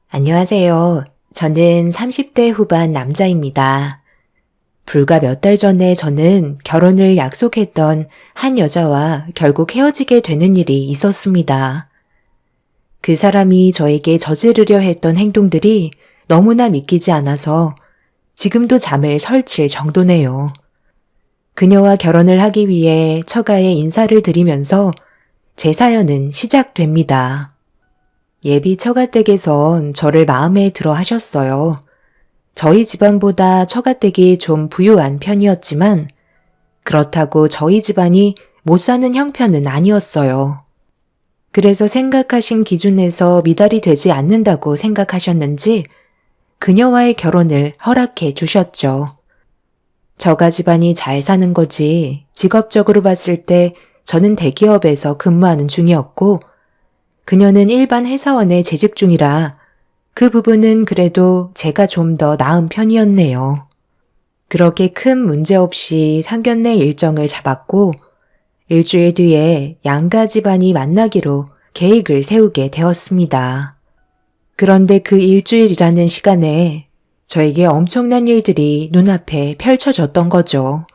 안녕하세요. 저는 30대 후반 남자입니다. 불과 몇 달 전에 저는 결혼을 약속했던 한 여자와 결국 헤어지게 되는 일이 있었습니다. 그 사람이 저에게 저지르려 했던 행동들이 너무나 믿기지 않아서 지금도 잠을 설칠 정도네요. 그녀와 결혼을 하기 위해 처가에 인사를 드리면서 제 사연은 시작됩니다. 예비 처가댁에선 저를 마음에 들어 하셨어요. 저희 집안보다 처가댁이 좀 부유한 편이었지만 그렇다고 저희 집안이 못 사는 형편은 아니었어요. 그래서 생각하신 기준에서 미달이 되지 않는다고 생각하셨는지 그녀와의 결혼을 허락해 주셨죠. 저가 집안이 잘 사는 거지 직업적으로 봤을 때 저는 대기업에서 근무하는 중이었고 그녀는 일반 회사원에 재직 중이라 그 부분은 그래도 제가 좀 더 나은 편이었네요. 그렇게 큰 문제 없이 상견례 일정을 잡았고 일주일 뒤에 양가 집안이 만나기로 계획을 세우게 되었습니다. 그런데 그 일주일이라는 시간에 저에게 엄청난 일들이 눈앞에 펼쳐졌던 거죠.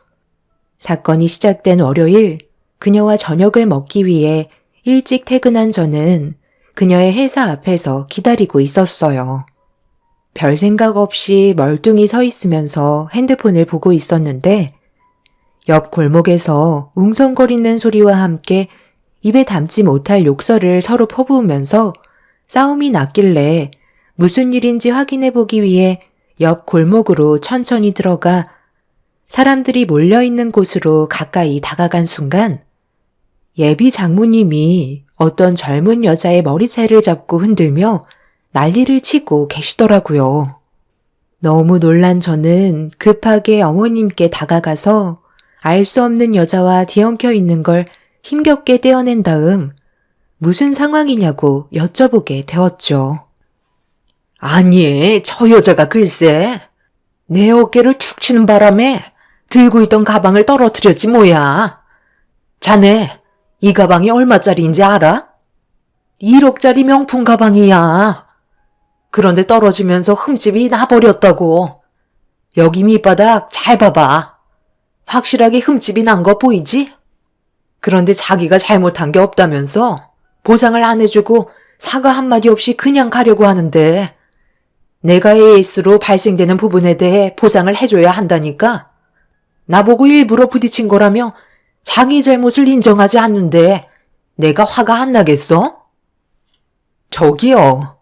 사건이 시작된 월요일, 그녀와 저녁을 먹기 위해 일찍 퇴근한 저는 그녀의 회사 앞에서 기다리고 있었어요. 별 생각 없이 멀뚱히 서 있으면서 핸드폰을 보고 있었는데 옆 골목에서 웅성거리는 소리와 함께 입에 담지 못할 욕설을 서로 퍼부으면서 싸움이 났길래 무슨 일인지 확인해 보기 위해 옆 골목으로 천천히 들어가 사람들이 몰려있는 곳으로 가까이 다가간 순간 예비 장모님이 어떤 젊은 여자의 머리채를 잡고 흔들며 난리를 치고 계시더라고요. 너무 놀란 저는 급하게 어머님께 다가가서 알 수 없는 여자와 뒤엉켜 있는 걸 힘겹게 떼어낸 다음 무슨 상황이냐고 여쭤보게 되었죠. 아니, 저 여자가 글쎄 내 어깨를 툭 치는 바람에 들고 있던 가방을 떨어뜨렸지 뭐야. 자네, 이 가방이 얼마짜리인지 알아? 1억짜리 명품 가방이야. 그런데 떨어지면서 흠집이 나버렸다고. 여기 밑바닥 잘 봐봐. 확실하게 흠집이 난 거 보이지? 그런데 자기가 잘못한 게 없다면서 보상을 안 해주고 사과 한마디 없이 그냥 가려고 하는데 내가 AS로 발생되는 부분에 대해 보상을 해줘야 한다니까. 나보고 일부러 부딪힌 거라며 자기 잘못을 인정하지 않는데 내가 화가 안 나겠어? 저기요,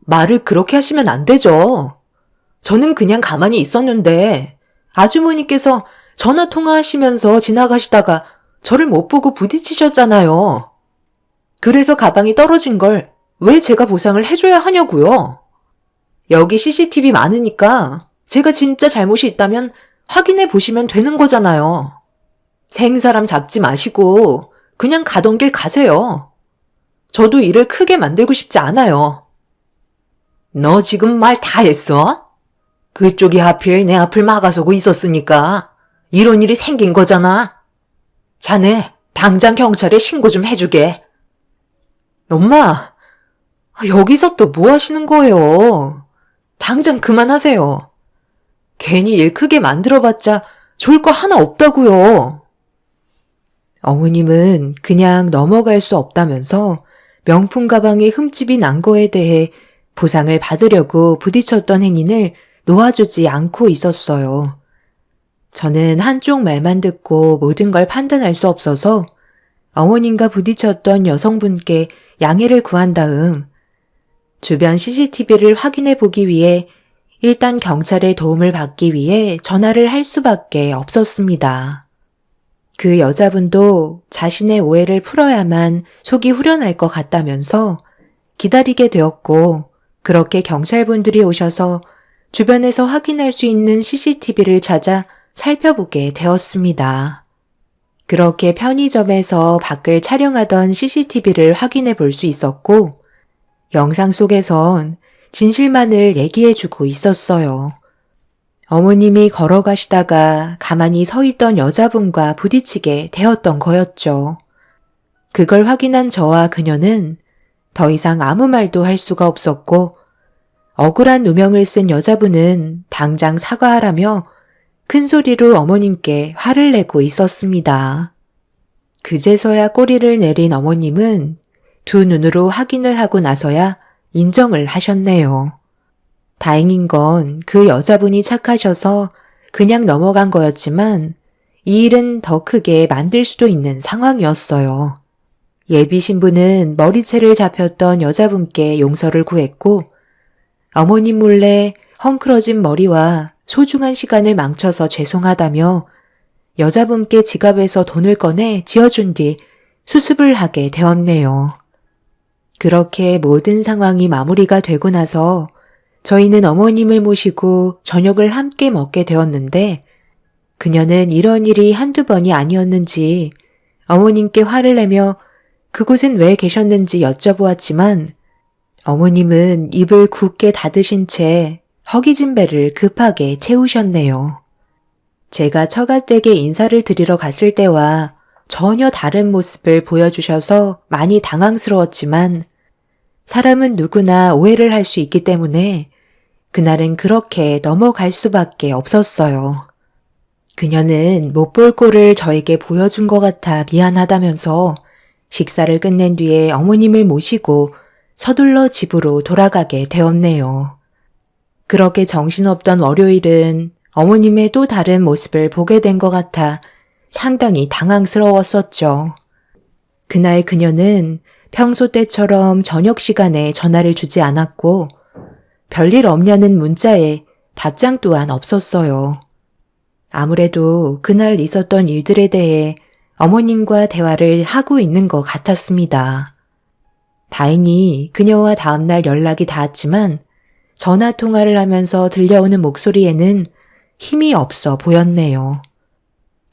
말을 그렇게 하시면 안 되죠. 저는 그냥 가만히 있었는데 아주머니께서 전화 통화하시면서 지나가시다가 저를 못 보고 부딪히셨잖아요. 그래서 가방이 떨어진 걸 왜 제가 보상을 해줘야 하냐고요. 여기 CCTV 많으니까 제가 진짜 잘못이 있다면 확인해 보시면 되는 거잖아요. 생사람 잡지 마시고 그냥 가던 길 가세요. 저도 일을 크게 만들고 싶지 않아요. 너 지금 말 다 했어? 그쪽이 하필 내 앞을 막아서고 있었으니까 이런 일이 생긴 거잖아. 자네 당장 경찰에 신고 좀 해주게. 엄마, 여기서 또 뭐 하시는 거예요? 당장 그만하세요. 괜히 일 크게 만들어봤자 좋을 거 하나 없다고요. 어머님은 그냥 넘어갈 수 없다면서 명품 가방에 흠집이 난 거에 대해 보상을 받으려고 부딪혔던 행인을 놓아주지 않고 있었어요. 저는 한쪽 말만 듣고 모든 걸 판단할 수 없어서 어머님과 부딪혔던 여성분께 양해를 구한 다음 주변 CCTV를 확인해 보기 위해 일단 경찰의 도움을 받기 위해 전화를 할 수밖에 없었습니다. 그 여자분도 자신의 오해를 풀어야만 속이 후련할 것 같다면서 기다리게 되었고 그렇게 경찰분들이 오셔서 주변에서 확인할 수 있는 CCTV를 찾아 살펴보게 되었습니다. 그렇게 편의점에서 밖을 촬영하던 CCTV를 확인해 볼 수 있었고 영상 속에선 진실만을 얘기해주고 있었어요. 어머님이 걸어가시다가 가만히 서 있던 여자분과 부딪히게 되었던 거였죠. 그걸 확인한 저와 그녀는 더 이상 아무 말도 할 수가 없었고 억울한 누명을 쓴 여자분은 당장 사과하라며 큰 소리로 어머님께 화를 내고 있었습니다. 그제서야 꼬리를 내린 어머님은 두 눈으로 확인을 하고 나서야 인정을 하셨네요. 다행인 건 그 여자분이 착하셔서 그냥 넘어간 거였지만 이 일은 더 크게 만들 수도 있는 상황이었어요. 예비 신부는 머리채를 잡혔던 여자분께 용서를 구했고 어머님 몰래 헝클어진 머리와 소중한 시간을 망쳐서 죄송하다며 여자분께 지갑에서 돈을 꺼내 지어준 뒤 수습을 하게 되었네요. 그렇게 모든 상황이 마무리가 되고 나서 저희는 어머님을 모시고 저녁을 함께 먹게 되었는데 그녀는 이런 일이 한두 번이 아니었는지 어머님께 화를 내며 그곳엔 왜 계셨는지 여쭤보았지만 어머님은 입을 굳게 닫으신 채 허기진 배를 급하게 채우셨네요. 제가 처갓댁에 인사를 드리러 갔을 때와 전혀 다른 모습을 보여주셔서 많이 당황스러웠지만 사람은 누구나 오해를 할 수 있기 때문에 그날은 그렇게 넘어갈 수밖에 없었어요. 그녀는 못 볼 꼴을 저에게 보여준 것 같아 미안하다면서 식사를 끝낸 뒤에 어머님을 모시고 서둘러 집으로 돌아가게 되었네요. 그렇게 정신없던 월요일은 어머님의 또 다른 모습을 보게 된 것 같아 상당히 당황스러웠었죠. 그날 그녀는 평소 때처럼 저녁 시간에 전화를 주지 않았고 별일 없냐는 문자에 답장 또한 없었어요. 아무래도 그날 있었던 일들에 대해 어머님과 대화를 하고 있는 것 같았습니다. 다행히 그녀와 다음날 연락이 닿았지만 전화 통화를 하면서 들려오는 목소리에는 힘이 없어 보였네요.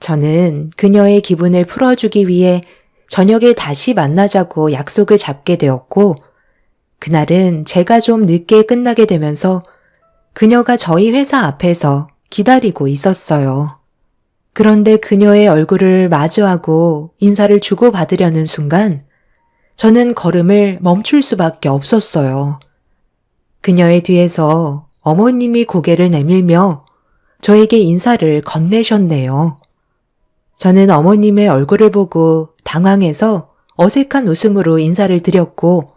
저는 그녀의 기분을 풀어주기 위해 저녁에 다시 만나자고 약속을 잡게 되었고 그날은 제가 좀 늦게 끝나게 되면서 그녀가 저희 회사 앞에서 기다리고 있었어요. 그런데 그녀의 얼굴을 마주하고 인사를 주고받으려는 순간 저는 걸음을 멈출 수밖에 없었어요. 그녀의 뒤에서 어머님이 고개를 내밀며 저에게 인사를 건네셨네요. 저는 어머님의 얼굴을 보고 당황해서 어색한 웃음으로 인사를 드렸고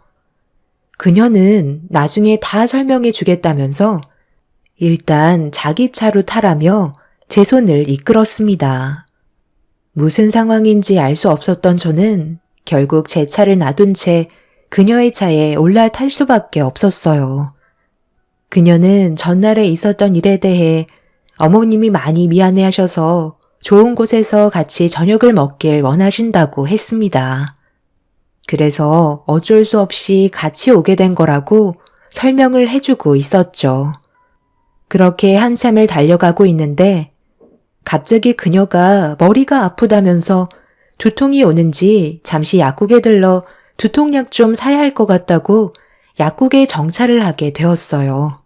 그녀는 나중에 다 설명해 주겠다면서 일단 자기 차로 타라며 제 손을 이끌었습니다. 무슨 상황인지 알 수 없었던 저는 결국 제 차를 놔둔 채 그녀의 차에 올라탈 수밖에 없었어요. 그녀는 전날에 있었던 일에 대해 어머님이 많이 미안해하셔서 좋은 곳에서 같이 저녁을 먹길 원하신다고 했습니다. 그래서 어쩔 수 없이 같이 오게 된 거라고 설명을 해주고 있었죠. 그렇게 한참을 달려가고 있는데 갑자기 그녀가 머리가 아프다면서 두통이 오는지 잠시 약국에 들러 두통약 좀 사야 할 것 같다고 약국에 정차를 하게 되었어요.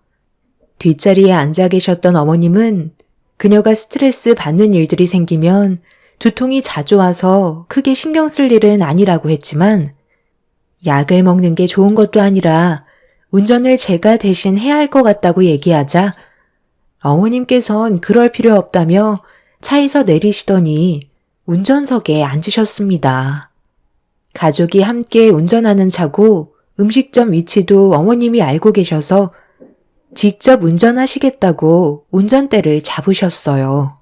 뒷자리에 앉아 계셨던 어머님은 그녀가 스트레스 받는 일들이 생기면 두통이 자주 와서 크게 신경 쓸 일은 아니라고 했지만 약을 먹는 게 좋은 것도 아니라 운전을 제가 대신 해야 할 것 같다고 얘기하자 어머님께선 그럴 필요 없다며 차에서 내리시더니 운전석에 앉으셨습니다. 가족이 함께 운전하는 차고 음식점 위치도 어머님이 알고 계셔서 직접 운전하시겠다고 운전대를 잡으셨어요.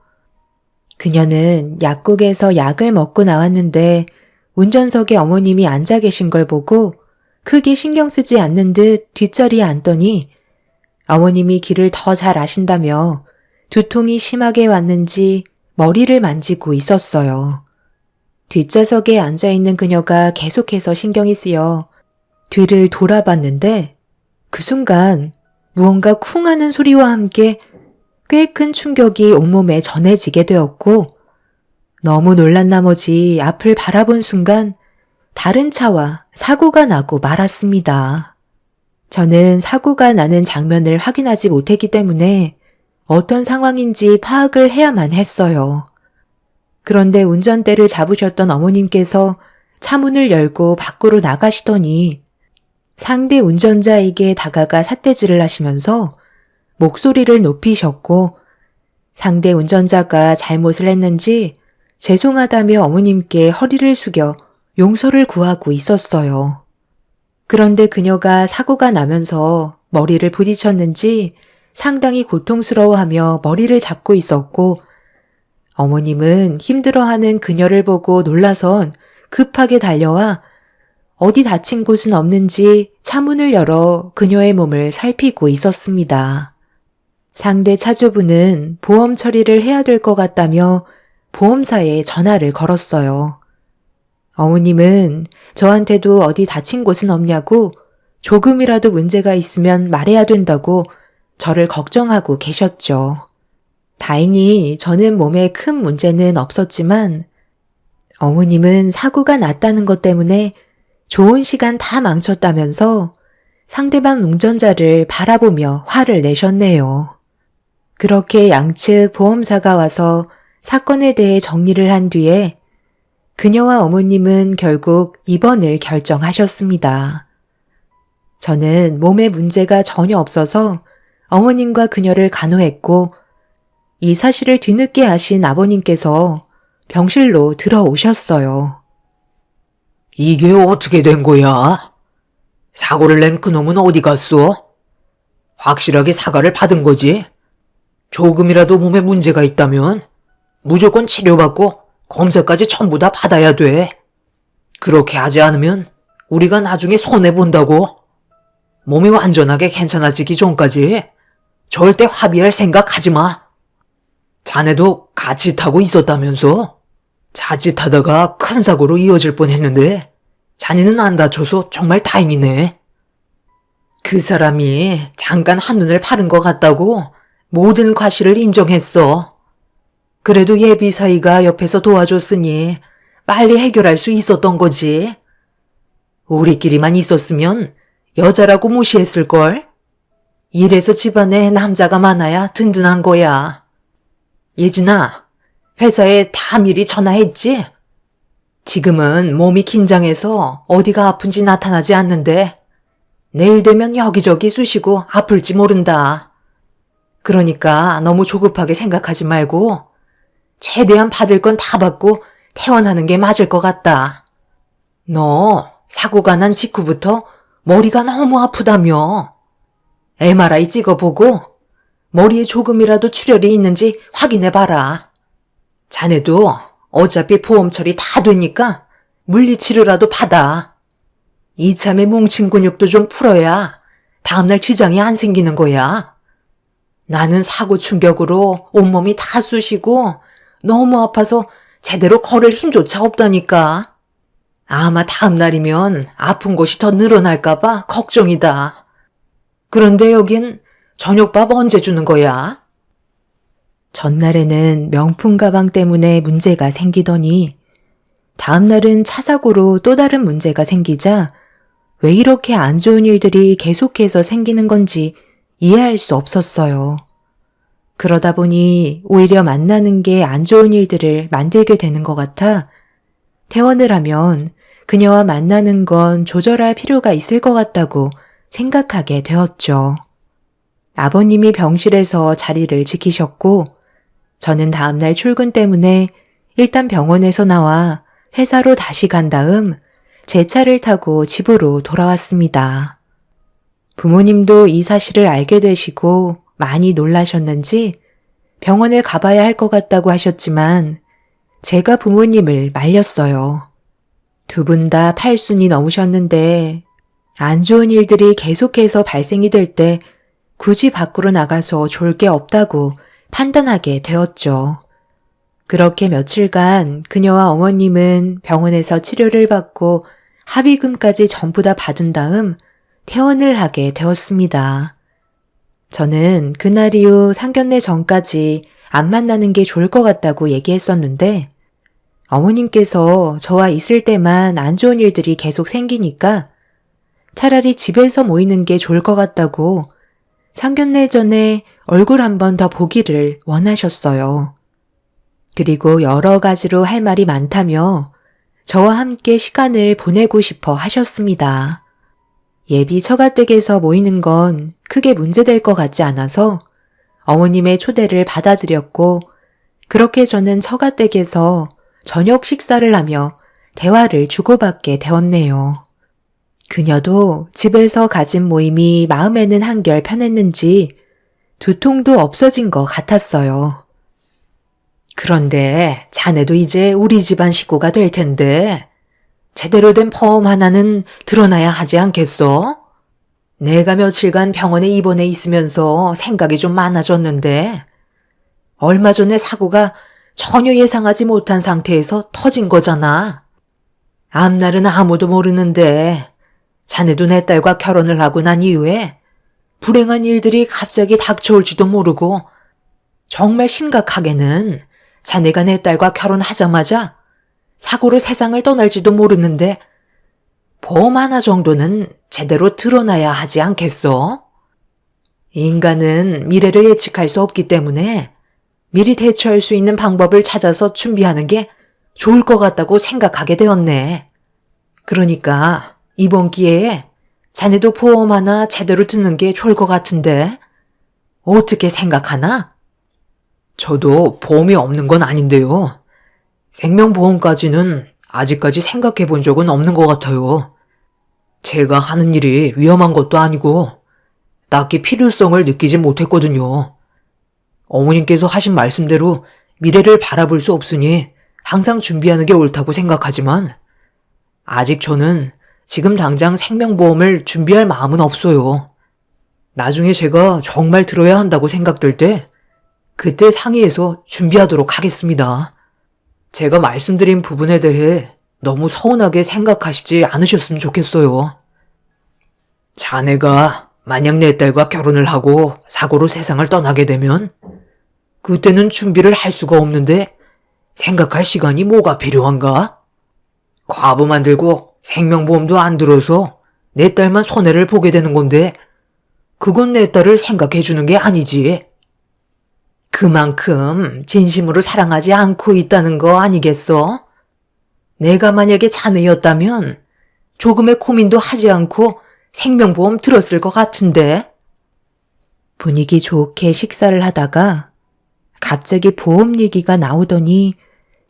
그녀는 약국에서 약을 먹고 나왔는데 운전석에 어머님이 앉아 계신 걸 보고 크게 신경 쓰지 않는 듯 뒷자리에 앉더니 어머님이 길을 더 잘 아신다며 두통이 심하게 왔는지 머리를 만지고 있었어요. 뒷좌석에 앉아있는 그녀가 계속해서 신경이 쓰여 뒤를 돌아봤는데 그 순간 무언가 쿵 하는 소리와 함께 꽤 큰 충격이 온몸에 전해지게 되었고 너무 놀란 나머지 앞을 바라본 순간 다른 차와 사고가 나고 말았습니다. 저는 사고가 나는 장면을 확인하지 못했기 때문에 어떤 상황인지 파악을 해야만 했어요. 그런데 운전대를 잡으셨던 어머님께서 차 문을 열고 밖으로 나가시더니 상대 운전자에게 다가가 삿대질을 하시면서 목소리를 높이셨고 상대 운전자가 잘못을 했는지 죄송하다며 어머님께 허리를 숙여 용서를 구하고 있었어요. 그런데 그녀가 사고가 나면서 머리를 부딪혔는지 상당히 고통스러워하며 머리를 잡고 있었고 어머님은 힘들어하는 그녀를 보고 놀라선 급하게 달려와 어디 다친 곳은 없는지 차문을 열어 그녀의 몸을 살피고 있었습니다. 상대 차주분은 보험 처리를 해야 될 것 같다며 보험사에 전화를 걸었어요. 어머님은 저한테도 어디 다친 곳은 없냐고 조금이라도 문제가 있으면 말해야 된다고 저를 걱정하고 계셨죠. 다행히 저는 몸에 큰 문제는 없었지만 어머님은 사고가 났다는 것 때문에 좋은 시간 다 망쳤다면서 상대방 운전자를 바라보며 화를 내셨네요. 그렇게 양측 보험사가 와서 사건에 대해 정리를 한 뒤에 그녀와 어머님은 결국 입원을 결정하셨습니다. 저는 몸에 문제가 전혀 없어서 어머님과 그녀를 간호했고 이 사실을 뒤늦게 아신 아버님께서 병실로 들어오셨어요. 이게 어떻게 된 거야? 사고를 낸 그놈은 어디 갔어? 확실하게 사과를 받은 거지? 조금이라도 몸에 문제가 있다면 무조건 치료받고 검사까지 전부 다 받아야 돼. 그렇게 하지 않으면 우리가 나중에 손해본다고. 몸이 완전하게 괜찮아지기 전까지 절대 합의할 생각하지 마. 자네도 같이 타고 있었다면서? 자칫하다가 큰 사고로 이어질 뻔했는데 자네는 안 다쳐서 정말 다행이네. 그 사람이 잠깐 한눈을 파는 것 같다고 모든 과실을 인정했어. 그래도 예비사이가 옆에서 도와줬으니 빨리 해결할 수 있었던 거지. 우리끼리만 있었으면 여자라고 무시했을걸? 이래서 집안에 남자가 많아야 든든한 거야. 예진아, 회사에 다 미리 전화했지? 지금은 몸이 긴장해서 어디가 아픈지 나타나지 않는데 내일 되면 여기저기 쑤시고 아플지 모른다. 그러니까 너무 조급하게 생각하지 말고 최대한 받을 건 다 받고 퇴원하는 게 맞을 것 같다. 너 사고가 난 직후부터 머리가 너무 아프다며. MRI 찍어보고 머리에 조금이라도 출혈이 있는지 확인해봐라. 자네도 어차피 보험 처리 다 되니까 물리치료라도 받아. 이참에 뭉친 근육도 좀 풀어야 다음날 지장이 안 생기는 거야. 나는 사고 충격으로 온몸이 다 쑤시고 너무 아파서 제대로 걸을 힘조차 없다니까. 아마 다음날이면 아픈 곳이 더 늘어날까봐 걱정이다. 그런데 여긴 저녁밥 언제 주는 거야? 전날에는 명품 가방 때문에 문제가 생기더니 다음날은 차 사고로 또 다른 문제가 생기자 왜 이렇게 안 좋은 일들이 계속해서 생기는 건지 이해할 수 없었어요. 그러다 보니 오히려 만나는 게 안 좋은 일들을 만들게 되는 것 같아 퇴원을 하면 그녀와 만나는 건 조절할 필요가 있을 것 같다고 생각하게 되었죠. 아버님이 병실에서 자리를 지키셨고 저는 다음날 출근 때문에 일단 병원에서 나와 회사로 다시 간 다음 제 차를 타고 집으로 돌아왔습니다. 부모님도 이 사실을 알게 되시고 많이 놀라셨는지 병원을 가봐야 할 것 같다고 하셨지만 제가 부모님을 말렸어요. 두 분 다 80이 넘으셨는데 안 좋은 일들이 계속해서 발생이 될 때 굳이 밖으로 나가서 좋을 게 없다고 판단하게 되었죠. 그렇게 며칠간 그녀와 어머님은 병원에서 치료를 받고 합의금까지 전부 다 받은 다음 퇴원을 하게 되었습니다. 저는 그날 이후 상견례 전까지 안 만나는 게 좋을 것 같다고 얘기했었는데 어머님께서 저와 있을 때만 안 좋은 일들이 계속 생기니까 차라리 집에서 모이는 게 좋을 것 같다고 상견례 전에 얼굴 한 번 더 보기를 원하셨어요. 그리고 여러 가지로 할 말이 많다며 저와 함께 시간을 보내고 싶어 하셨습니다. 예비 처가댁에서 모이는 건 크게 문제될 것 같지 않아서 어머님의 초대를 받아들였고, 그렇게 저는 처가댁에서 저녁 식사를 하며 대화를 주고받게 되었네요. 그녀도 집에서 가진 모임이 마음에는 한결 편했는지 두통도 없어진 것 같았어요. 그런데 자네도 이제 우리 집안 식구가 될 텐데 제대로 된 보험 하나는 드러나야 하지 않겠어? 내가 며칠간 병원에 입원해 있으면서 생각이 좀 많아졌는데 얼마 전에 사고가 전혀 예상하지 못한 상태에서 터진 거잖아. 앞날은 아무도 모르는데 자네도 내 딸과 결혼을 하고 난 이후에 불행한 일들이 갑자기 닥쳐올지도 모르고 정말 심각하게는 자네가 내 딸과 결혼하자마자 사고로 세상을 떠날지도 모르는데 보험 하나 정도는 제대로 드러나야 하지 않겠어? 인간은 미래를 예측할 수 없기 때문에 미리 대처할 수 있는 방법을 찾아서 준비하는 게 좋을 것 같다고 생각하게 되었네. 그러니까 이번 기회에 자네도 보험 하나 제대로 듣는 게 좋을 것 같은데 어떻게 생각하나? 저도 보험이 없는 건 아닌데요. 생명보험까지는 아직까지 생각해 본 적은 없는 것 같아요. 제가 하는 일이 위험한 것도 아니고 딱히 필요성을 느끼지 못했거든요. 어머님께서 하신 말씀대로 미래를 바라볼 수 없으니 항상 준비하는 게 옳다고 생각하지만 아직 저는 지금 당장 생명보험을 준비할 마음은 없어요. 나중에 제가 정말 들어야 한다고 생각될 때 그때 상의해서 준비하도록 하겠습니다. 제가 말씀드린 부분에 대해 너무 서운하게 생각하시지 않으셨으면 좋겠어요. 자네가 만약 내 딸과 결혼을 하고 사고로 세상을 떠나게 되면 그때는 준비를 할 수가 없는데 생각할 시간이 뭐가 필요한가? 과부만 들고 생명보험도 안 들어서 내 딸만 손해를 보게 되는 건데 그건 내 딸을 생각해 주는 게 아니지. 그만큼 진심으로 사랑하지 않고 있다는 거 아니겠어? 내가 만약에 자네였다면 조금의 고민도 하지 않고 생명보험 들었을 것 같은데. 분위기 좋게 식사를 하다가 갑자기 보험 얘기가 나오더니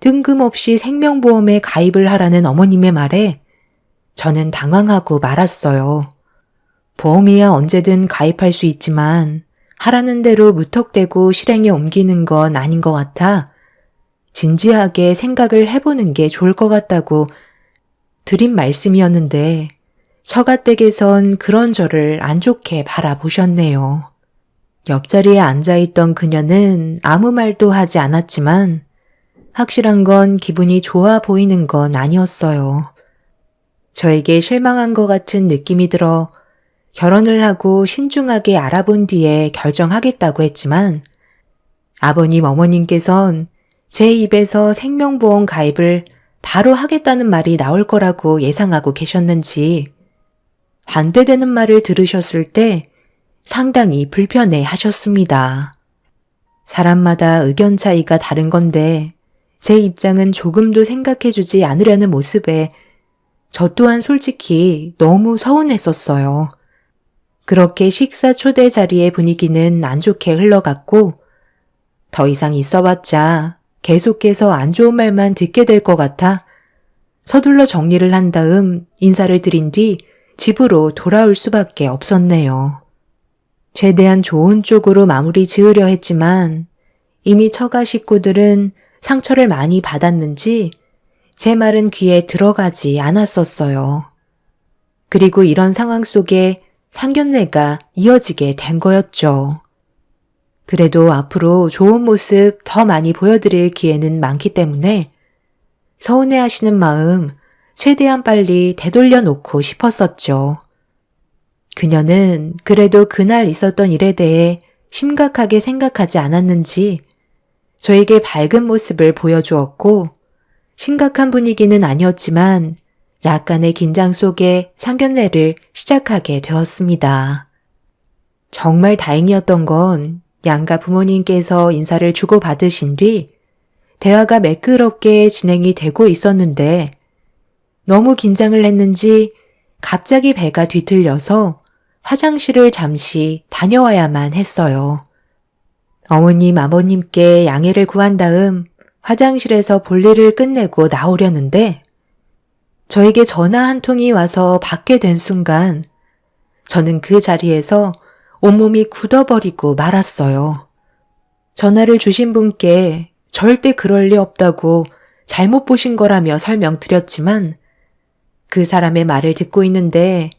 뜬금없이 생명보험에 가입을 하라는 어머님의 말에 저는 당황하고 말았어요. 보험이야 언제든 가입할 수 있지만 하라는 대로 무턱대고 실행에 옮기는 건 아닌 것 같아 진지하게 생각을 해보는 게 좋을 것 같다고 드린 말씀이었는데 처가댁에선 그런 저를 안 좋게 바라보셨네요. 옆자리에 앉아있던 그녀는 아무 말도 하지 않았지만 확실한 건 기분이 좋아 보이는 건 아니었어요. 저에게 실망한 것 같은 느낌이 들어 결혼을 하고 신중하게 알아본 뒤에 결정하겠다고 했지만 아버님 어머님께선 제 입에서 생명보험 가입을 바로 하겠다는 말이 나올 거라고 예상하고 계셨는지 반대되는 말을 들으셨을 때 상당히 불편해 하셨습니다. 사람마다 의견 차이가 다른 건데 제 입장은 조금도 생각해주지 않으려는 모습에 저 또한 솔직히 너무 서운했었어요. 그렇게 식사 초대 자리의 분위기는 안 좋게 흘러갔고 더 이상 있어봤자 계속해서 안 좋은 말만 듣게 될 것 같아 서둘러 정리를 한 다음 인사를 드린 뒤 집으로 돌아올 수밖에 없었네요. 최대한 좋은 쪽으로 마무리 지으려 했지만 이미 처가 식구들은 상처를 많이 받았는지 제 말은 귀에 들어가지 않았었어요. 그리고 이런 상황 속에 상견례가 이어지게 된 거였죠. 그래도 앞으로 좋은 모습 더 많이 보여드릴 기회는 많기 때문에 서운해하시는 마음 최대한 빨리 되돌려 놓고 싶었었죠. 그녀는 그래도 그날 있었던 일에 대해 심각하게 생각하지 않았는지 저에게 밝은 모습을 보여주었고 심각한 분위기는 아니었지만 약간의 긴장 속에 상견례를 시작하게 되었습니다. 정말 다행이었던 건 양가 부모님께서 인사를 주고받으신 뒤 대화가 매끄럽게 진행이 되고 있었는데 너무 긴장을 했는지 갑자기 배가 뒤틀려서 화장실을 잠시 다녀와야만 했어요. 어머님, 아버님께 양해를 구한 다음 화장실에서 볼일을 끝내고 나오려는데 저에게 전화 한 통이 와서 받게 된 순간 저는 그 자리에서 온몸이 굳어버리고 말았어요. 전화를 주신 분께 절대 그럴 리 없다고 잘못 보신 거라며 설명드렸지만 그 사람의 말을 듣고 있는데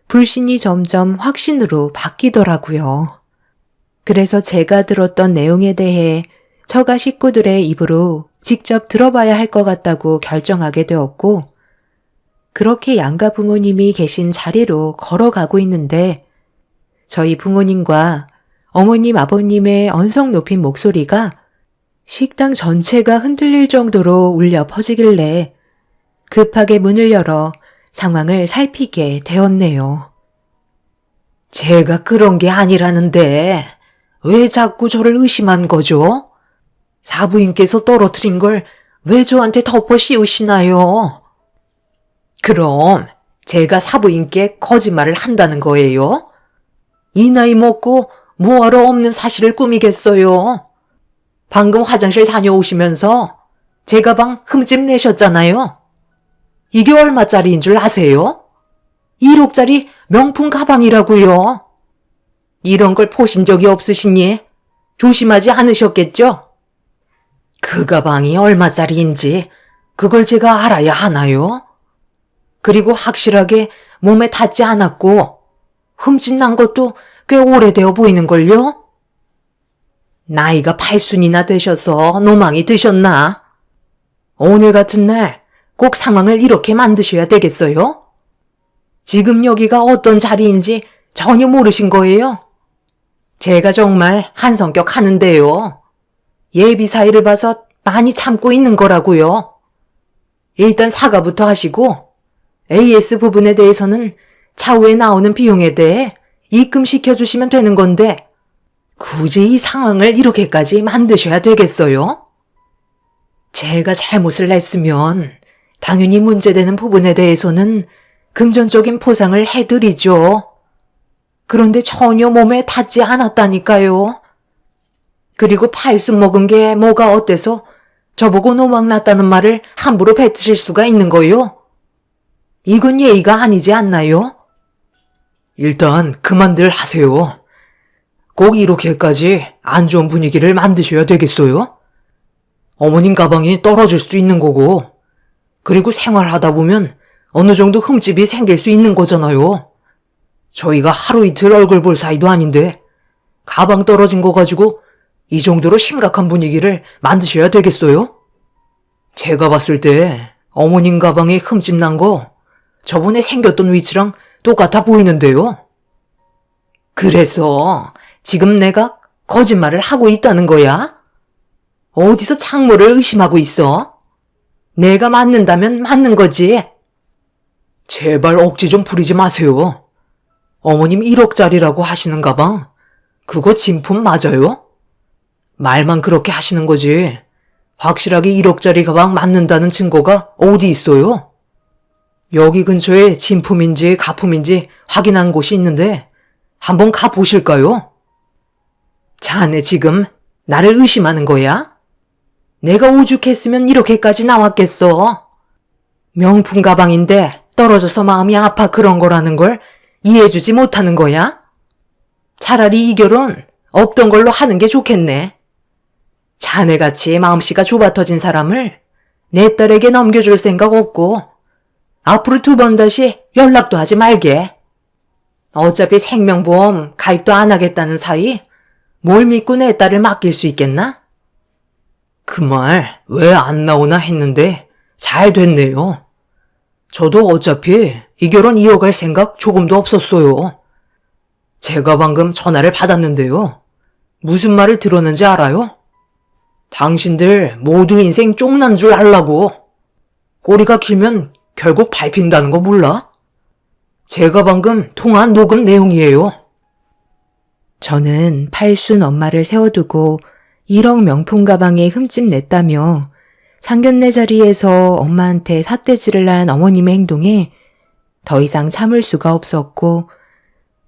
불신이 점점 확신으로 바뀌더라고요. 그래서 제가 들었던 내용에 대해 처가 식구들의 입으로 직접 들어봐야 할 것 같다고 결정하게 되었고 그렇게 양가 부모님이 계신 자리로 걸어가고 있는데 저희 부모님과 어머님, 아버님의 언성 높인 목소리가 식당 전체가 흔들릴 정도로 울려 퍼지길래 급하게 문을 열어 상황을 살피게 되었네요. 제가 그런 게 아니라는데 왜 자꾸 저를 의심한 거죠? 사부인께서 떨어뜨린 걸 왜 저한테 덮어 씌우시나요? 그럼 제가 사부인께 거짓말을 한다는 거예요? 이 나이 먹고 뭐하러 없는 사실을 꾸미겠어요? 방금 화장실 다녀오시면서 제 가방 흠집 내셨잖아요. 이게 얼마짜리인 줄 아세요? 1억짜리 명품 가방이라고요. 이런 걸 보신 적이 없으시니 조심하지 않으셨겠죠? 그 가방이 얼마짜리인지 그걸 제가 알아야 하나요? 그리고 확실하게 몸에 닿지 않았고 흠집 난 것도 꽤 오래되어 보이는걸요? 나이가 8순이나 되셔서 노망이 드셨나? 오늘 같은 날 꼭 상황을 이렇게 만드셔야 되겠어요? 지금 여기가 어떤 자리인지 전혀 모르신 거예요? 제가 정말 한성격 하는데요. 예비 사이를 봐서 많이 참고 있는 거라고요. 일단 사과부터 하시고 AS 부분에 대해서는 차후에 나오는 비용에 대해 입금시켜 주시면 되는 건데 굳이 이 상황을 이렇게까지 만드셔야 되겠어요? 제가 잘못을 했으면 당연히 문제되는 부분에 대해서는 금전적인 포상을 해드리죠. 그런데 전혀 몸에 닿지 않았다니까요. 그리고 팔순 먹은 게 뭐가 어때서 저보고 노망났다는 말을 함부로 뱉으실 수가 있는 거요? 이건 예의가 아니지 않나요? 일단 그만들 하세요. 꼭 이렇게까지 안 좋은 분위기를 만드셔야 되겠어요? 어머님 가방이 떨어질 수 있는 거고 그리고 생활하다 보면 어느 정도 흠집이 생길 수 있는 거잖아요. 저희가 하루 이틀 얼굴 볼 사이도 아닌데 가방 떨어진 거 가지고 이 정도로 심각한 분위기를 만드셔야 되겠어요? 제가 봤을 때 어머님 가방에 흠집 난 거 저번에 생겼던 위치랑 똑같아 보이는데요. 그래서 지금 내가 거짓말을 하고 있다는 거야? 어디서 창모를 의심하고 있어? 내가 맞는다면 맞는 거지. 제발 억지 좀 부리지 마세요. 어머님 1억짜리라고 하시는 가방 그거 진품 맞아요? 말만 그렇게 하시는 거지. 확실하게 1억짜리 가방 맞는다는 증거가 어디 있어요? 여기 근처에 진품인지 가품인지 확인한 곳이 있는데 한번 가보실까요? 자네 지금 나를 의심하는 거야? 내가 오죽했으면 이렇게까지 나왔겠어. 명품 가방인데 떨어져서 마음이 아파 그런 거라는 걸 이해해주지 못하는 거야? 차라리 이 결혼 없던 걸로 하는 게 좋겠네. 자네같이 마음씨가 좁아터진 사람을 내 딸에게 넘겨줄 생각 없고 앞으로 2번 다시 연락도 하지 말게. 어차피 생명보험 가입도 안 하겠다는 사이 뭘 믿고 내 딸을 맡길 수 있겠나? 그 말 왜 안 나오나 했는데 잘 됐네요. 저도 어차피 이 결혼 이어갈 생각 조금도 없었어요. 제가 방금 전화를 받았는데요. 무슨 말을 들었는지 알아요? 당신들 모두 인생 쫑난 줄 알라고. 꼬리가 길면 결국 밟힌다는 거 몰라? 제가 방금 통화한 녹음 내용이에요. 저는 팔순 엄마를 세워두고 1억 명품 가방에 흠집 냈다며 상견례 자리에서 엄마한테 삿대질을 한 어머님의 행동에 더 이상 참을 수가 없었고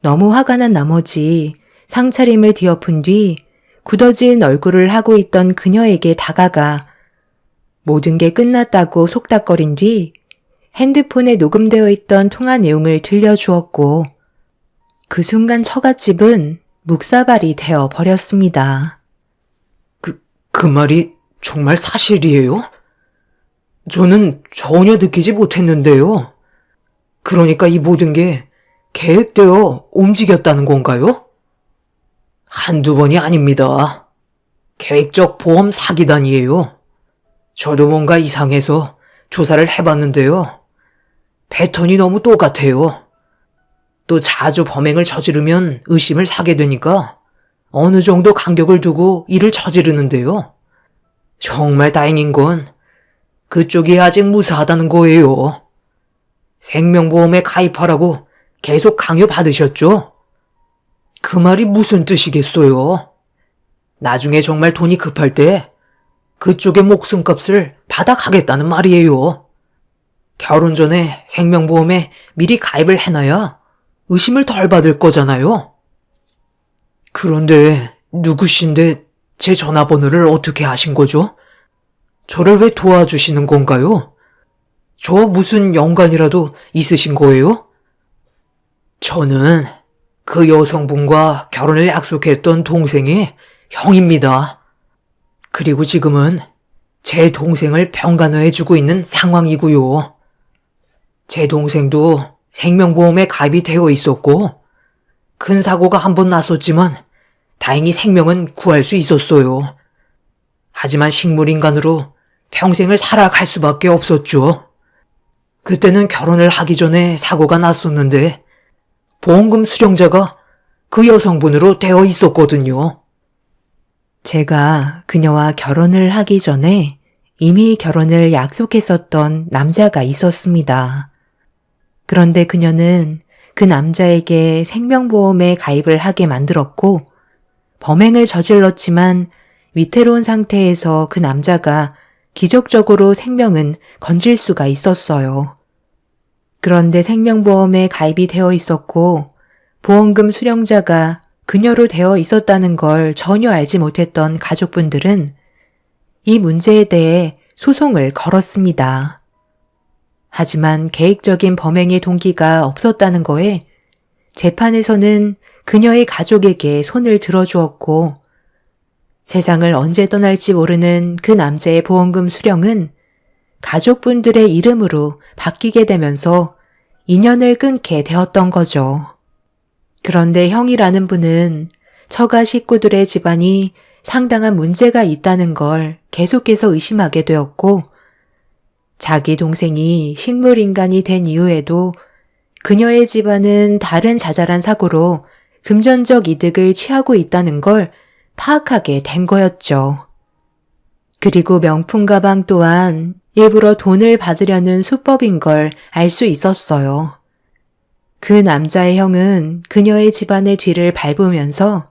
너무 화가 난 나머지 상차림을 뒤엎은 뒤 굳어진 얼굴을 하고 있던 그녀에게 다가가 모든 게 끝났다고 속닥거린 뒤 핸드폰에 녹음되어 있던 통화 내용을 들려주었고 그 순간 처갓집은 묵사발이 되어 버렸습니다. 그 말이 정말 사실이에요? 저는 전혀 느끼지 못했는데요. 그러니까 이 모든 게 계획되어 움직였다는 건가요? 한두 번이 아닙니다. 계획적 보험 사기단이에요. 저도 뭔가 이상해서 조사를 해봤는데요. 패턴이 너무 똑같아요. 또 자주 범행을 저지르면 의심을 사게 되니까 어느 정도 간격을 두고 일을 저지르는데요. 정말 다행인 건 그쪽이 아직 무사하다는 거예요. 생명보험에 가입하라고 계속 강요받으셨죠? 그 말이 무슨 뜻이겠어요? 나중에 정말 돈이 급할 때 그쪽의 목숨값을 받아가겠다는 말이에요. 결혼 전에 생명보험에 미리 가입을 해놔야 의심을 덜 받을 거잖아요. 그런데 누구신데 제 전화번호를 어떻게 아신 거죠? 저를 왜 도와주시는 건가요? 저 무슨 연관이라도 있으신 거예요? 저는 그 여성분과 결혼을 약속했던 동생의 형입니다. 그리고 지금은 제 동생을 병간호해주고 있는 상황이고요. 제 동생도 생명보험에 가입이 되어 있었고 큰 사고가 한 번 났었지만 다행히 생명은 구할 수 있었어요. 하지만 식물인간으로 평생을 살아갈 수밖에 없었죠. 그때는 결혼을 하기 전에 사고가 났었는데 보험금 수령자가 그 여성분으로 되어 있었거든요. 제가 그녀와 결혼을 하기 전에 이미 결혼을 약속했었던 남자가 있었습니다. 그런데 그녀는 그 남자에게 생명보험에 가입을 하게 만들었고 범행을 저질렀지만 위태로운 상태에서 그 남자가 기적적으로 생명은 건질 수가 있었어요. 그런데 생명보험에 가입이 되어 있었고 보험금 수령자가 그녀로 되어 있었다는 걸 전혀 알지 못했던 가족분들은 이 문제에 대해 소송을 걸었습니다. 하지만 계획적인 범행의 동기가 없었다는 거에 재판에서는 그녀의 가족에게 손을 들어주었고 세상을 언제 떠날지 모르는 그 남자의 보험금 수령은 가족분들의 이름으로 바뀌게 되면서 인연을 끊게 되었던 거죠. 그런데 형이라는 분은 처가 식구들의 집안이 상당한 문제가 있다는 걸 계속해서 의심하게 되었고 자기 동생이 식물인간이 된 이후에도 그녀의 집안은 다른 자잘한 사고로 금전적 이득을 취하고 있다는 걸 파악하게 된 거였죠. 그리고 명품 가방 또한 일부러 돈을 받으려는 수법인 걸 알 수 있었어요. 그 남자의 형은 그녀의 집안의 뒤를 밟으면서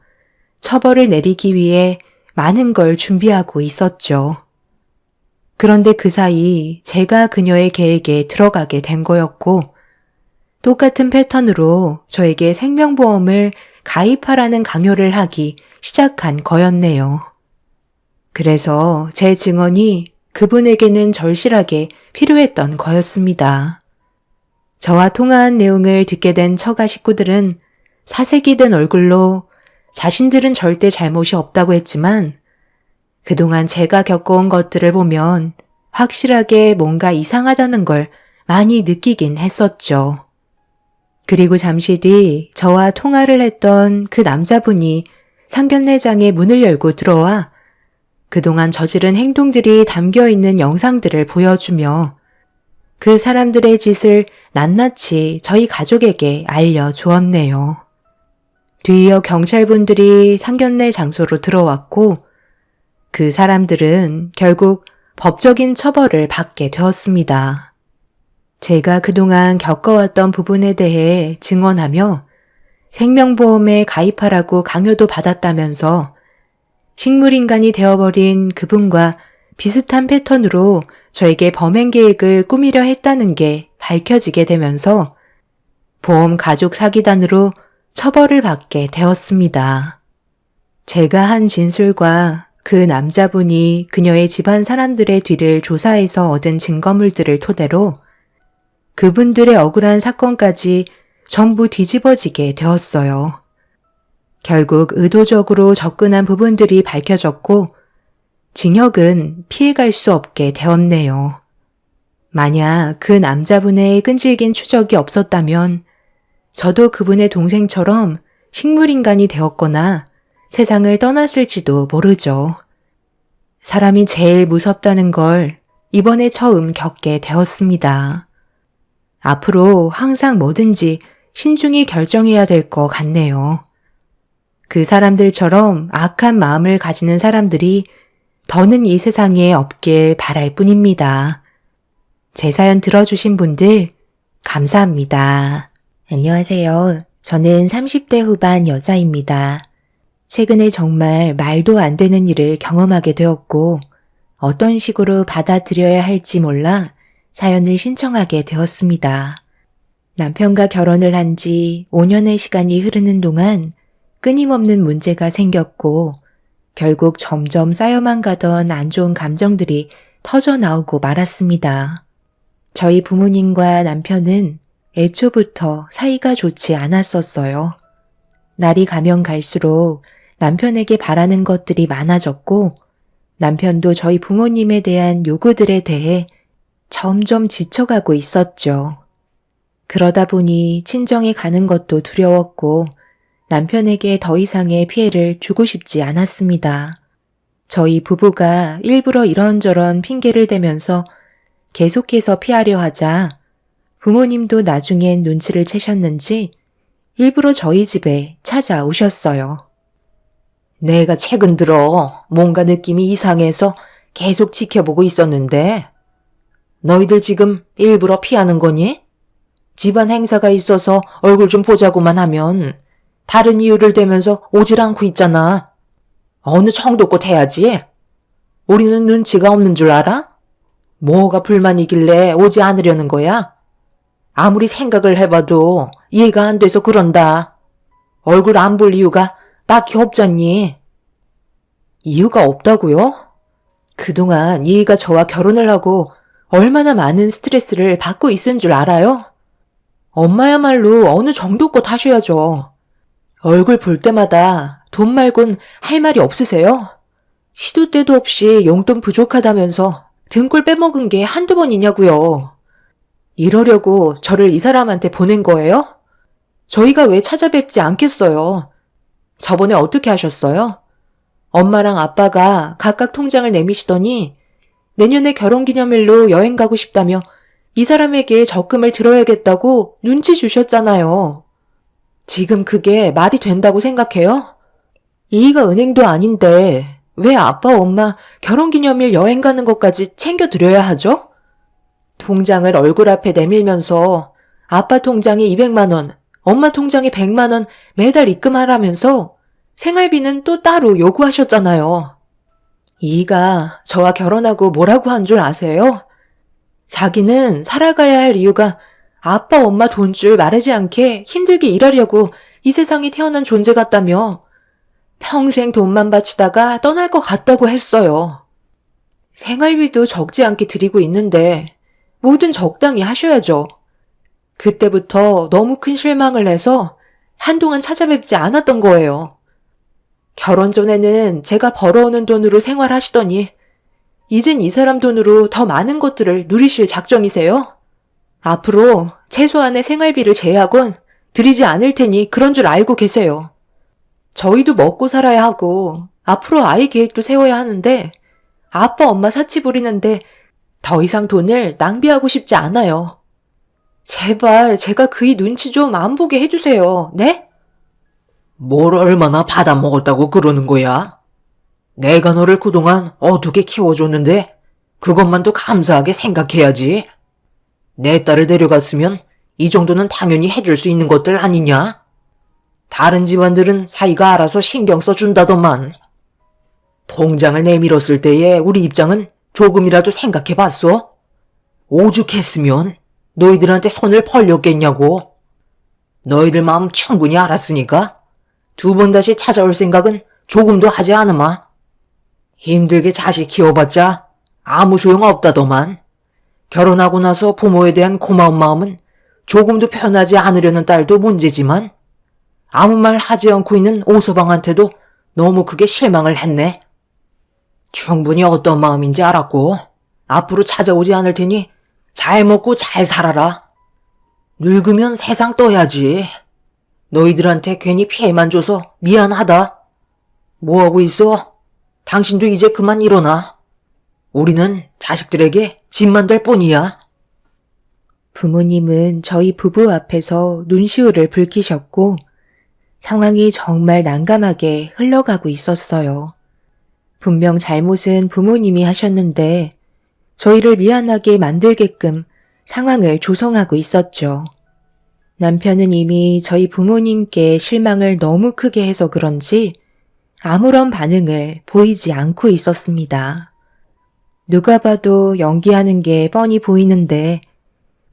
처벌을 내리기 위해 많은 걸 준비하고 있었죠. 그런데 그 사이 제가 그녀의 계획에 들어가게 된 거였고 똑같은 패턴으로 저에게 생명보험을 가입하라는 강요를 하기 시작한 거였네요. 그래서 제 증언이 그분에게는 절실하게 필요했던 거였습니다. 저와 통화한 내용을 듣게 된 처가 식구들은 사색이 된 얼굴로 자신들은 절대 잘못이 없다고 했지만 그동안 제가 겪어온 것들을 보면 확실하게 뭔가 이상하다는 걸 많이 느끼긴 했었죠. 그리고 잠시 뒤 저와 통화를 했던 그 남자분이 상견례장의 문을 열고 들어와 그동안 저지른 행동들이 담겨있는 영상들을 보여주며 그 사람들의 짓을 낱낱이 저희 가족에게 알려주었네요. 뒤이어 경찰분들이 상견례 장소로 들어왔고 그 사람들은 결국 법적인 처벌을 받게 되었습니다. 제가 그동안 겪어왔던 부분에 대해 증언하며 생명보험에 가입하라고 강요도 받았다면서 식물인간이 되어버린 그분과 비슷한 패턴으로 저에게 범행 계획을 꾸미려 했다는 게 밝혀지게 되면서 보험 가족 사기단으로 처벌을 받게 되었습니다. 제가 한 진술과 그 남자분이 그녀의 집안 사람들의 뒤를 조사해서 얻은 증거물들을 토대로 그분들의 억울한 사건까지 전부 뒤집어지게 되었어요. 결국 의도적으로 접근한 부분들이 밝혀졌고 징역은 피해갈 수 없게 되었네요. 만약 그 남자분의 끈질긴 추적이 없었다면 저도 그분의 동생처럼 식물인간이 되었거나 세상을 떠났을지도 모르죠. 사람이 제일 무섭다는 걸 이번에 처음 겪게 되었습니다. 앞으로 항상 뭐든지 신중히 결정해야 될 것 같네요. 그 사람들처럼 악한 마음을 가지는 사람들이 더는 이 세상에 없길 바랄 뿐입니다. 제 사연 들어주신 분들 감사합니다. 안녕하세요. 저는 30대 후반 여자입니다. 최근에 정말 말도 안 되는 일을 경험하게 되었고 어떤 식으로 받아들여야 할지 몰라 사연을 신청하게 되었습니다. 남편과 결혼을 한 지 5년의 시간이 흐르는 동안 끊임없는 문제가 생겼고 결국 점점 쌓여만 가던 안 좋은 감정들이 터져 나오고 말았습니다. 저희 부모님과 남편은 애초부터 사이가 좋지 않았었어요. 날이 가면 갈수록 남편에게 바라는 것들이 많아졌고 남편도 저희 부모님에 대한 요구들에 대해 점점 지쳐가고 있었죠. 그러다 보니 친정에 가는 것도 두려웠고 남편에게 더 이상의 피해를 주고 싶지 않았습니다. 저희 부부가 일부러 이런저런 핑계를 대면서 계속해서 피하려 하자 부모님도 나중엔 눈치를 채셨는지 일부러 저희 집에 찾아오셨어요. 내가 최근 들어 뭔가 느낌이 이상해서 계속 지켜보고 있었는데 너희들 지금 일부러 피하는 거니? 집안 행사가 있어서 얼굴 좀 보자고만 하면 다른 이유를 대면서 오질 않고 있잖아. 어느 정도껏 해야지. 우리는 눈치가 없는 줄 알아? 뭐가 불만이길래 오지 않으려는 거야? 아무리 생각을 해봐도 이해가 안 돼서 그런다. 얼굴 안 볼 이유가 딱히 없잖니. 이유가 없다고요? 그동안 이해가 저와 결혼을 하고 얼마나 많은 스트레스를 받고 있은 줄 알아요? 엄마야말로 어느 정도껏 하셔야죠. 얼굴 볼 때마다 돈 말곤 할 말이 없으세요? 시도 때도 없이 용돈 부족하다면서 등골 빼먹은 게 한두 번이냐고요. 이러려고 저를 이 사람한테 보낸 거예요? 저희가 왜 찾아뵙지 않겠어요? 저번에 어떻게 하셨어요? 엄마랑 아빠가 각각 통장을 내미시더니 내년에 결혼기념일로 여행 가고 싶다며 이 사람에게 적금을 들어야겠다고 눈치 주셨잖아요. 지금 그게 말이 된다고 생각해요? 이희가 은행도 아닌데 왜 아빠 엄마 결혼기념일 여행 가는 것까지 챙겨드려야 하죠? 통장을 얼굴 앞에 내밀면서 아빠 통장에 200만 원, 엄마 통장에 100만 원 매달 입금하라면서 생활비는 또 따로 요구하셨잖아요. 이희가 저와 결혼하고 뭐라고 한 줄 아세요? 자기는 살아가야 할 이유가 아빠 엄마 돈줄 마르지 않게 힘들게 일하려고 이 세상에 태어난 존재 같다며 평생 돈만 바치다가 떠날 것 같다고 했어요. 생활비도 적지 않게 드리고 있는데 뭐든 적당히 하셔야죠. 그때부터 너무 큰 실망을 해서 한동안 찾아뵙지 않았던 거예요. 결혼 전에는 제가 벌어오는 돈으로 생활하시더니 이젠 이 사람 돈으로 더 많은 것들을 누리실 작정이세요? 앞으로 최소한의 생활비를 제외하곤 드리지 않을 테니 그런 줄 알고 계세요. 저희도 먹고 살아야 하고 앞으로 아이 계획도 세워야 하는데 아빠 엄마 사치 부리는데 더 이상 돈을 낭비하고 싶지 않아요. 제발 제가 그이 눈치 좀 안 보게 해주세요. 네? 뭘 얼마나 받아먹었다고 그러는 거야? 내가 너를 그동안 어둡게 키워줬는데 그것만도 감사하게 생각해야지. 내 딸을 데려갔으면 이 정도는 당연히 해줄 수 있는 것들 아니냐? 다른 집안들은 사이가 알아서 신경 써준다더만. 통장을 내밀었을 때의 우리 입장은 조금이라도 생각해봤어? 오죽했으면 너희들한테 손을 벌렸겠냐고. 너희들 마음 충분히 알았으니까 두 번 다시 찾아올 생각은 조금도 하지 않으마. 힘들게 자식 키워봤자 아무 소용 없다더만. 결혼하고 나서 부모에 대한 고마운 마음은 조금도 편하지 않으려는 딸도 문제지만 아무 말 하지 않고 있는 오서방한테도 너무 크게 실망을 했네. 충분히 어떤 마음인지 알았고 앞으로 찾아오지 않을 테니 잘 먹고 잘 살아라. 늙으면 세상 떠야지. 너희들한테 괜히 피해만 줘서 미안하다. 뭐하고 있어? 당신도 이제 그만 일어나. 우리는 자식들에게 짐만 될 뿐이야. 부모님은 저희 부부 앞에서 눈시울을 붉히셨고 상황이 정말 난감하게 흘러가고 있었어요. 분명 잘못은 부모님이 하셨는데 저희를 미안하게 만들게끔 상황을 조성하고 있었죠. 남편은 이미 저희 부모님께 실망을 너무 크게 해서 그런지 아무런 반응을 보이지 않고 있었습니다. 누가 봐도 연기하는 게 뻔히 보이는데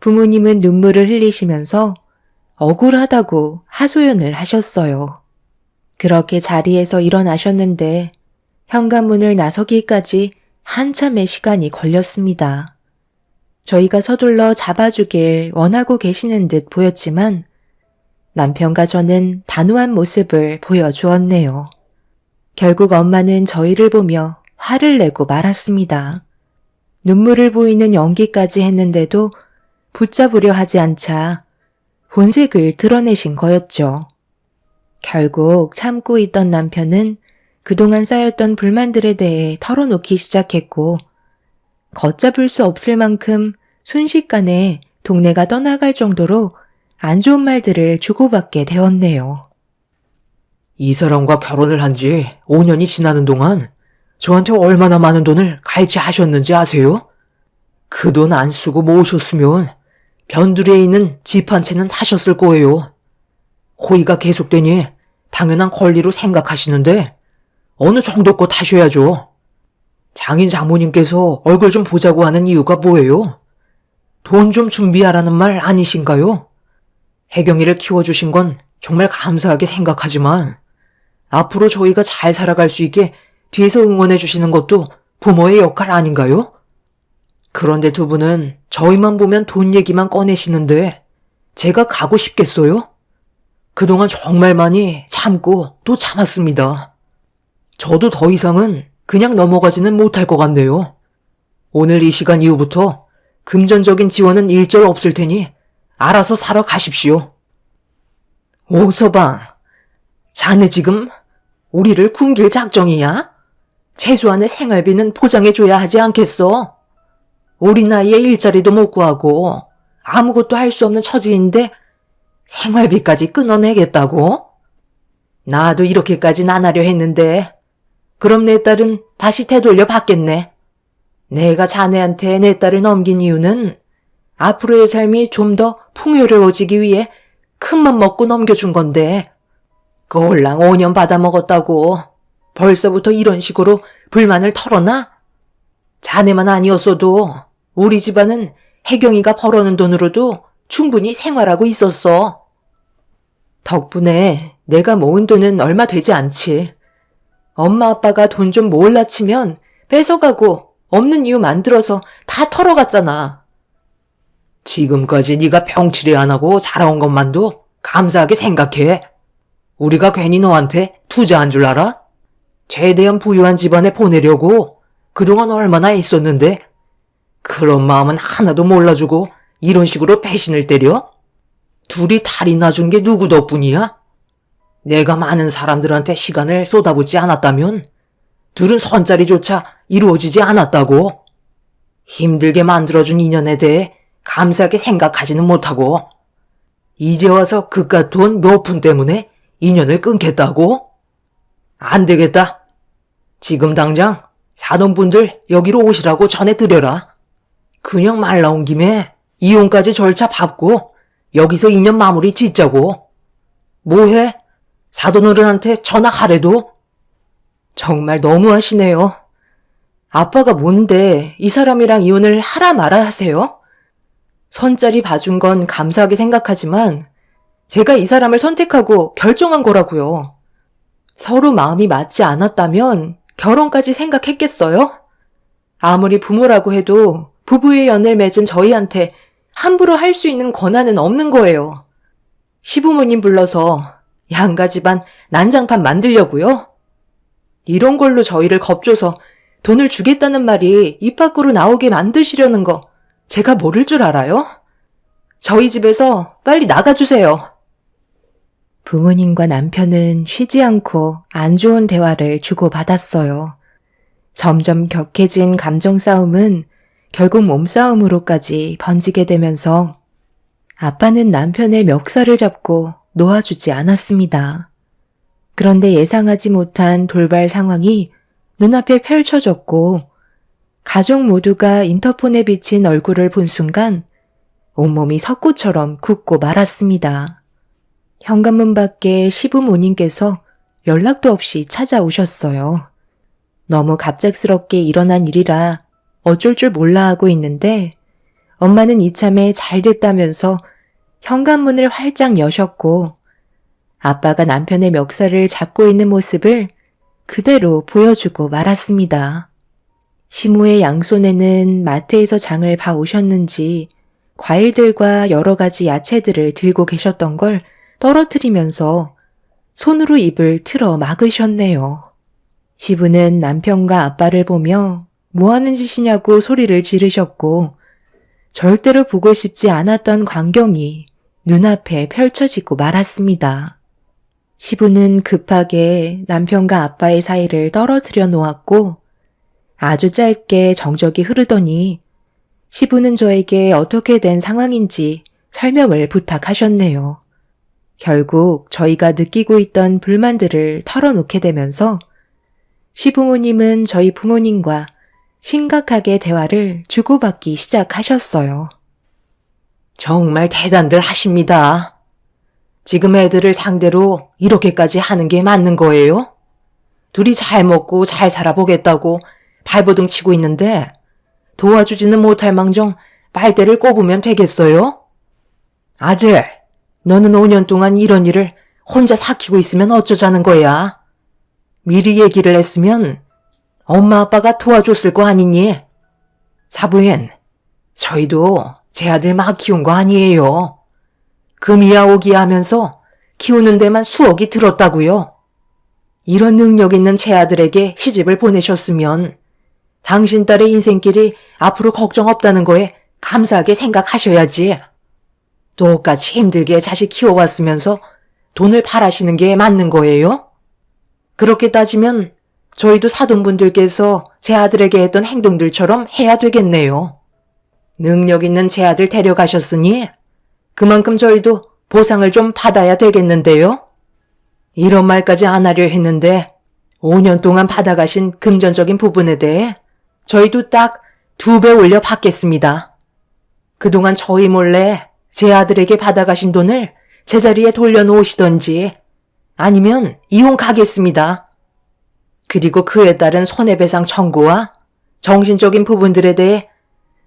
부모님은 눈물을 흘리시면서 억울하다고 하소연을 하셨어요. 그렇게 자리에서 일어나셨는데 현관문을 나서기까지 한참의 시간이 걸렸습니다. 저희가 서둘러 잡아주길 원하고 계시는 듯 보였지만 남편과 저는 단호한 모습을 보여주었네요. 결국 엄마는 저희를 보며 화를 내고 말았습니다. 눈물을 보이는 연기까지 했는데도 붙잡으려 하지 않자 본색을 드러내신 거였죠. 결국 참고 있던 남편은 그동안 쌓였던 불만들에 대해 털어놓기 시작했고 걷잡을 수 없을 만큼 순식간에 동네가 떠나갈 정도로 안 좋은 말들을 주고받게 되었네요. 이 사람과 결혼을 한 지 5년이 지나는 동안 저한테 얼마나 많은 돈을 갈취하셨는지 아세요? 그 돈 안 쓰고 모으셨으면 변두리에 있는 집 한 채는 사셨을 거예요. 호의가 계속되니 당연한 권리로 생각하시는데 어느 정도껏 하셔야죠. 장인 장모님께서 얼굴 좀 보자고 하는 이유가 뭐예요? 돈 좀 준비하라는 말 아니신가요? 혜경이를 키워주신 건 정말 감사하게 생각하지만 앞으로 저희가 잘 살아갈 수 있게 뒤에서 응원해 주시는 것도 부모의 역할 아닌가요? 그런데 두 분은 저희만 보면 돈 얘기만 꺼내시는데 제가 가고 싶겠어요? 그동안 정말 많이 참고 또 참았습니다. 저도 더 이상은 그냥 넘어가지는 못할 것 같네요. 오늘 이 시간 이후부터 금전적인 지원은 일절 없을 테니 알아서 살아 가십시오. 오서방, 자네 지금 우리를 굶길 작정이야? 최소한의 생활비는 보장해줘야 하지 않겠어? 우리 나이에 일자리도 못 구하고 아무것도 할 수 없는 처지인데 생활비까지 끊어내겠다고? 나도 이렇게까진 안 하려 했는데 그럼 내 딸은 다시 되돌려 받겠네. 내가 자네한테 내 딸을 넘긴 이유는 앞으로의 삶이 좀 더 풍요로워지기 위해 큰맘 먹고 넘겨준 건데 꼴랑 5년 받아먹었다고 벌써부터 이런 식으로 불만을 털어놔? 자네만 아니었어도 우리 집안은 혜경이가 벌어오는 돈으로도 충분히 생활하고 있었어. 덕분에 내가 모은 돈은 얼마 되지 않지. 엄마 아빠가 돈 좀 모을라 치면 뺏어가고 없는 이유 만들어서 다 털어갔잖아. 지금까지 네가 병치레 안 하고 자라온 것만도 감사하게 생각해. 우리가 괜히 너한테 투자한 줄 알아? 최대한 부유한 집안에 보내려고 그동안 얼마나 애썼는데 그런 마음은 하나도 몰라주고 이런 식으로 배신을 때려? 둘이 탈이 나준 게 누구 덕분이야? 내가 많은 사람들한테 시간을 쏟아붓지 않았다면 둘은 선자리조차 이루어지지 않았다고. 힘들게 만들어준 인연에 대해 감사하게 생각하지는 못하고 이제 와서 그깟 돈 몇 푼 때문에 인연을 끊겠다고? 안 되겠다. 지금 당장 사돈 분들 여기로 오시라고 전해드려라. 그냥 말 나온 김에 이혼까지 절차 밟고 여기서 인연 마무리 짓자고. 뭐해? 사돈 어른한테 전화하래도? 정말 너무하시네요. 아빠가 뭔데 이 사람이랑 이혼을 하라 마라 하세요? 선자리 봐준 건 감사하게 생각하지만 제가 이 사람을 선택하고 결정한 거라고요. 서로 마음이 맞지 않았다면 결혼까지 생각했겠어요? 아무리 부모라고 해도 부부의 연을 맺은 저희한테 함부로 할 수 있는 권한은 없는 거예요. 시부모님 불러서 양가 집안 난장판 만들려고요? 이런 걸로 저희를 겁줘서 돈을 주겠다는 말이 입 밖으로 나오게 만드시려는 거 제가 모를 줄 알아요? 저희 집에서 빨리 나가주세요. 부모님과 남편은 쉬지 않고 안 좋은 대화를 주고받았어요. 점점 격해진 감정 싸움은 결국 몸싸움으로까지 번지게 되면서 아빠는 남편의 멱살을 잡고 놓아주지 않았습니다. 그런데 예상하지 못한 돌발 상황이 눈앞에 펼쳐졌고 가족 모두가 인터폰에 비친 얼굴을 본 순간 온몸이 석고처럼 굳고 말았습니다. 현관문 밖에 시부모님께서 연락도 없이 찾아오셨어요. 너무 갑작스럽게 일어난 일이라 어쩔 줄 몰라 하고 있는데 엄마는 이참에 잘 됐다면서 현관문을 활짝 여셨고 아빠가 남편의 멱살을 잡고 있는 모습을 그대로 보여주고 말았습니다. 시모의 양손에는 마트에서 장을 봐 오셨는지 과일들과 여러 가지 야채들을 들고 계셨던 걸 떨어뜨리면서 손으로 입을 틀어 막으셨네요. 시부는 남편과 아빠를 보며 뭐 하는 짓이냐고 소리를 지르셨고 절대로 보고 싶지 않았던 광경이 눈앞에 펼쳐지고 말았습니다. 시부는 급하게 남편과 아빠의 사이를 떨어뜨려 놓았고 아주 짧게 정적이 흐르더니 시부는 저에게 어떻게 된 상황인지 설명을 부탁하셨네요. 결국 저희가 느끼고 있던 불만들을 털어놓게 되면서 시부모님은 저희 부모님과 심각하게 대화를 주고받기 시작하셨어요. 정말 대단들 하십니다. 지금 애들을 상대로 이렇게까지 하는 게 맞는 거예요? 둘이 잘 먹고 잘 살아보겠다고 발버둥 치고 있는데 도와주지는 못할 망정 빨대를 꼽으면 되겠어요? 아들, 너는 5년 동안 이런 일을 혼자 삭히고 있으면 어쩌자는 거야? 미리 얘기를 했으면 엄마 아빠가 도와줬을 거 아니니? 사부인, 저희도 제 아들 막 키운 거 아니에요. 금이야 오기야 하면서 키우는 데만 수억이 들었다고요. 이런 능력 있는 제 아들에게 시집을 보내셨으면 당신 딸의 인생길이 앞으로 걱정 없다는 거에 감사하게 생각하셔야지. 똑같이 힘들게 자식 키워왔으면서 돈을 팔아시는 게 맞는 거예요? 그렇게 따지면 저희도 사돈분들께서 제 아들에게 했던 행동들처럼 해야 되겠네요. 능력 있는 제 아들 데려가셨으니 그만큼 저희도 보상을 좀 받아야 되겠는데요. 이런 말까지 안 하려 했는데 5년 동안 받아가신 금전적인 부분에 대해 저희도 딱 2배 올려 받겠습니다. 그동안 저희 몰래 제 아들에게 받아가신 돈을 제자리에 돌려놓으시던지 아니면 이혼 가겠습니다. 그리고 그에 따른 손해배상 청구와 정신적인 부분들에 대해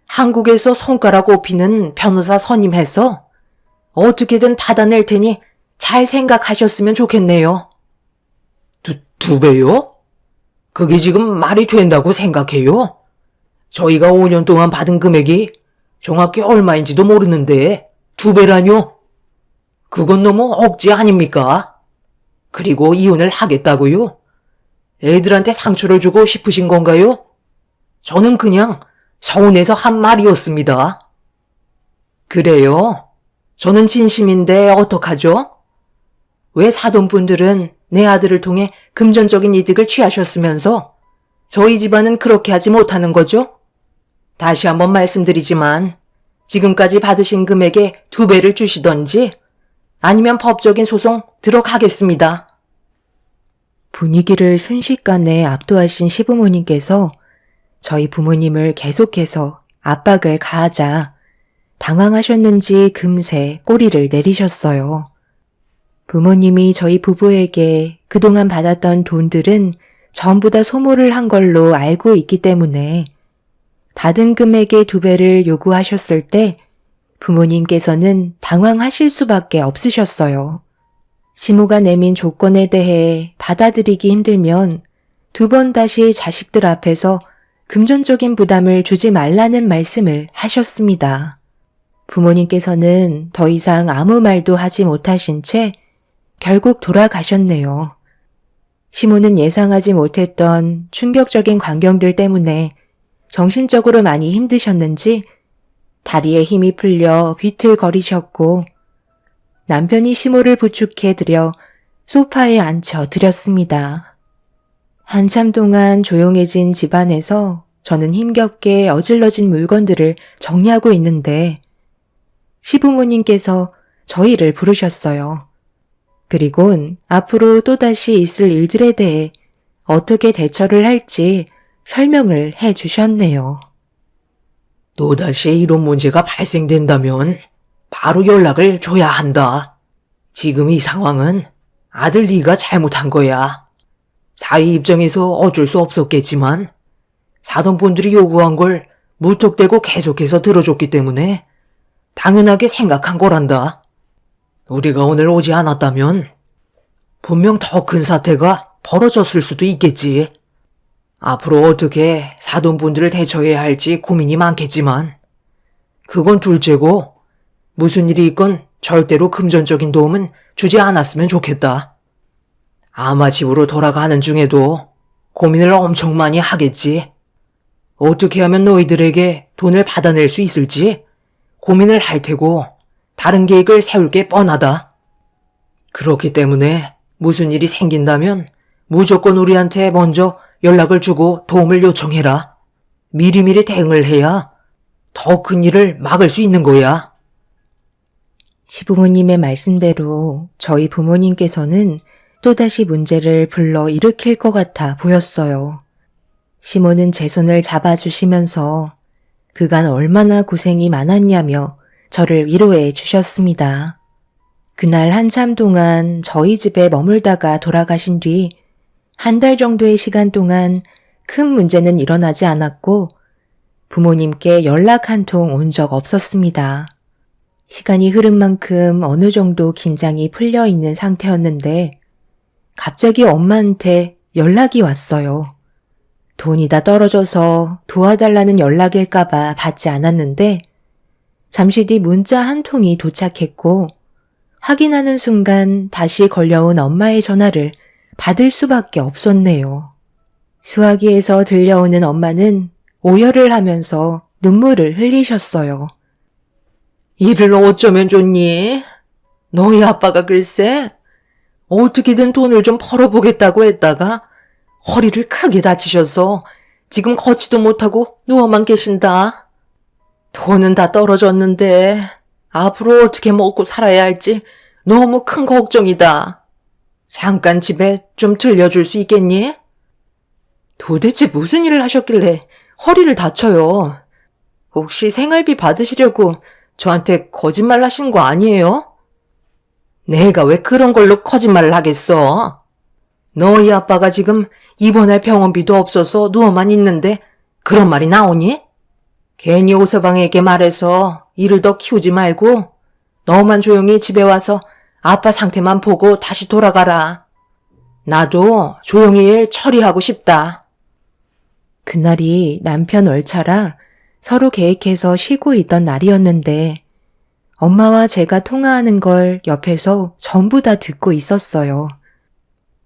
한국에서 손가락 꼽히는 변호사 선임해서 어떻게든 받아낼 테니 잘 생각하셨으면 좋겠네요. 두 배요? 그게 지금 말이 된다고 생각해요? 저희가 5년 동안 받은 금액이 정확히 얼마인지도 모르는데 2배라뇨? 그건 너무 억지 아닙니까? 그리고 이혼을 하겠다고요? 애들한테 상처를 주고 싶으신 건가요? 저는 그냥 서운해서 한 말이었습니다. 그래요? 저는 진심인데 어떡하죠? 왜 사돈분들은 내 아들을 통해 금전적인 이득을 취하셨으면서 저희 집안은 그렇게 하지 못하는 거죠? 다시 한번 말씀드리지만 지금까지 받으신 금액의 2배를 주시던지 아니면 법적인 소송 들어가겠습니다. 분위기를 순식간에 압도하신 시부모님께서 저희 부모님을 계속해서 압박을 가하자 당황하셨는지 금세 꼬리를 내리셨어요. 부모님이 저희 부부에게 그동안 받았던 돈들은 전부 다 소모를 한 걸로 알고 있기 때문에 받은 금액의 2배를 요구하셨을 때 부모님께서는 당황하실 수밖에 없으셨어요. 시모가 내민 조건에 대해 받아들이기 힘들면 두 번 다시 자식들 앞에서 금전적인 부담을 주지 말라는 말씀을 하셨습니다. 부모님께서는 더 이상 아무 말도 하지 못하신 채 결국 돌아가셨네요. 시모는 예상하지 못했던 충격적인 광경들 때문에 정신적으로 많이 힘드셨는지 다리에 힘이 풀려 비틀거리셨고 남편이 시모를 부축해 드려 소파에 앉혀 드렸습니다. 한참 동안 조용해진 집안에서 저는 힘겹게 어질러진 물건들을 정리하고 있는데 시부모님께서 저희를 부르셨어요. 그리곤 앞으로 또다시 있을 일들에 대해 어떻게 대처를 할지 설명을 해 주셨네요. 또다시 이런 문제가 발생된다면 바로 연락을 줘야 한다. 지금 이 상황은 아들 네가 잘못한 거야. 사위 입장에서 어쩔 수 없었겠지만 사돈분들이 요구한 걸 무턱대고 계속해서 들어줬기 때문에 당연하게 생각한 거란다. 우리가 오늘 오지 않았다면 분명 더 큰 사태가 벌어졌을 수도 있겠지. 앞으로 어떻게 사돈분들을 대처해야 할지 고민이 많겠지만 그건 둘째고 무슨 일이 있건 절대로 금전적인 도움은 주지 않았으면 좋겠다. 아마 집으로 돌아가는 중에도 고민을 엄청 많이 하겠지. 어떻게 하면 너희들에게 돈을 받아낼 수 있을지 고민을 할 테고 다른 계획을 세울 게 뻔하다. 그렇기 때문에 무슨 일이 생긴다면 무조건 우리한테 먼저 연락을 주고 도움을 요청해라. 미리미리 대응을 해야 더 큰 일을 막을 수 있는 거야. 시부모님의 말씀대로 저희 부모님께서는 또다시 문제를 불러 일으킬 것 같아 보였어요. 시모는 제 손을 잡아주시면서 그간 얼마나 고생이 많았냐며 저를 위로해 주셨습니다. 그날 한참 동안 저희 집에 머물다가 돌아가신 뒤 한 달 정도의 시간 동안 큰 문제는 일어나지 않았고 부모님께 연락 한 통 온 적 없었습니다. 시간이 흐른 만큼 어느 정도 긴장이 풀려 있는 상태였는데 갑자기 엄마한테 연락이 왔어요. 돈이 다 떨어져서 도와달라는 연락일까봐 받지 않았는데 잠시 뒤 문자 한 통이 도착했고 확인하는 순간 다시 걸려온 엄마의 전화를 받을 수밖에 없었네요. 수화기에서 들려오는 엄마는 오열을 하면서 눈물을 흘리셨어요. 일을 어쩌면 좋니? 너희 아빠가 글쎄 어떻게든 돈을 좀 벌어보겠다고 했다가 허리를 크게 다치셔서 지금 걷지도 못하고 누워만 계신다. 돈은 다 떨어졌는데 앞으로 어떻게 먹고 살아야 할지 너무 큰 걱정이다. 잠깐 집에 좀 들려줄 수 있겠니? 도대체 무슨 일을 하셨길래 허리를 다쳐요? 혹시 생활비 받으시려고 저한테 거짓말 하신 거 아니에요? 내가 왜 그런 걸로 거짓말을 하겠어? 너희 아빠가 지금 입원할 병원비도 없어서 누워만 있는데 그런 말이 나오니? 괜히 오서방에게 말해서 일을 더 키우지 말고 너만 조용히 집에 와서 아빠 상태만 보고 다시 돌아가라. 나도 조용히 일 처리하고 싶다. 그날이 남편 월차라 서로 계획해서 쉬고 있던 날이었는데 엄마와 제가 통화하는 걸 옆에서 전부 다 듣고 있었어요.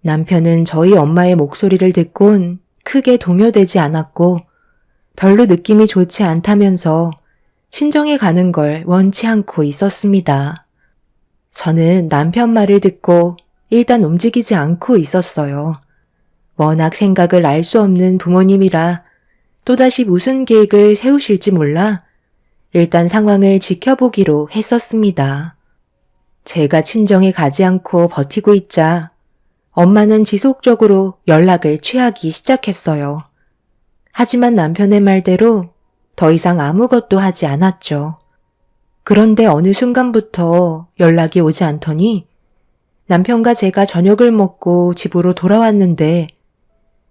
남편은 저희 엄마의 목소리를 듣곤 크게 동요되지 않았고 별로 느낌이 좋지 않다면서 친정에 가는 걸 원치 않고 있었습니다. 저는 남편 말을 듣고 일단 움직이지 않고 있었어요. 워낙 생각을 알 수 없는 부모님이라 또다시 무슨 계획을 세우실지 몰라 일단 상황을 지켜보기로 했었습니다. 제가 친정에 가지 않고 버티고 있자 엄마는 지속적으로 연락을 취하기 시작했어요. 하지만 남편의 말대로 더 이상 아무것도 하지 않았죠. 그런데 어느 순간부터 연락이 오지 않더니 남편과 제가 저녁을 먹고 집으로 돌아왔는데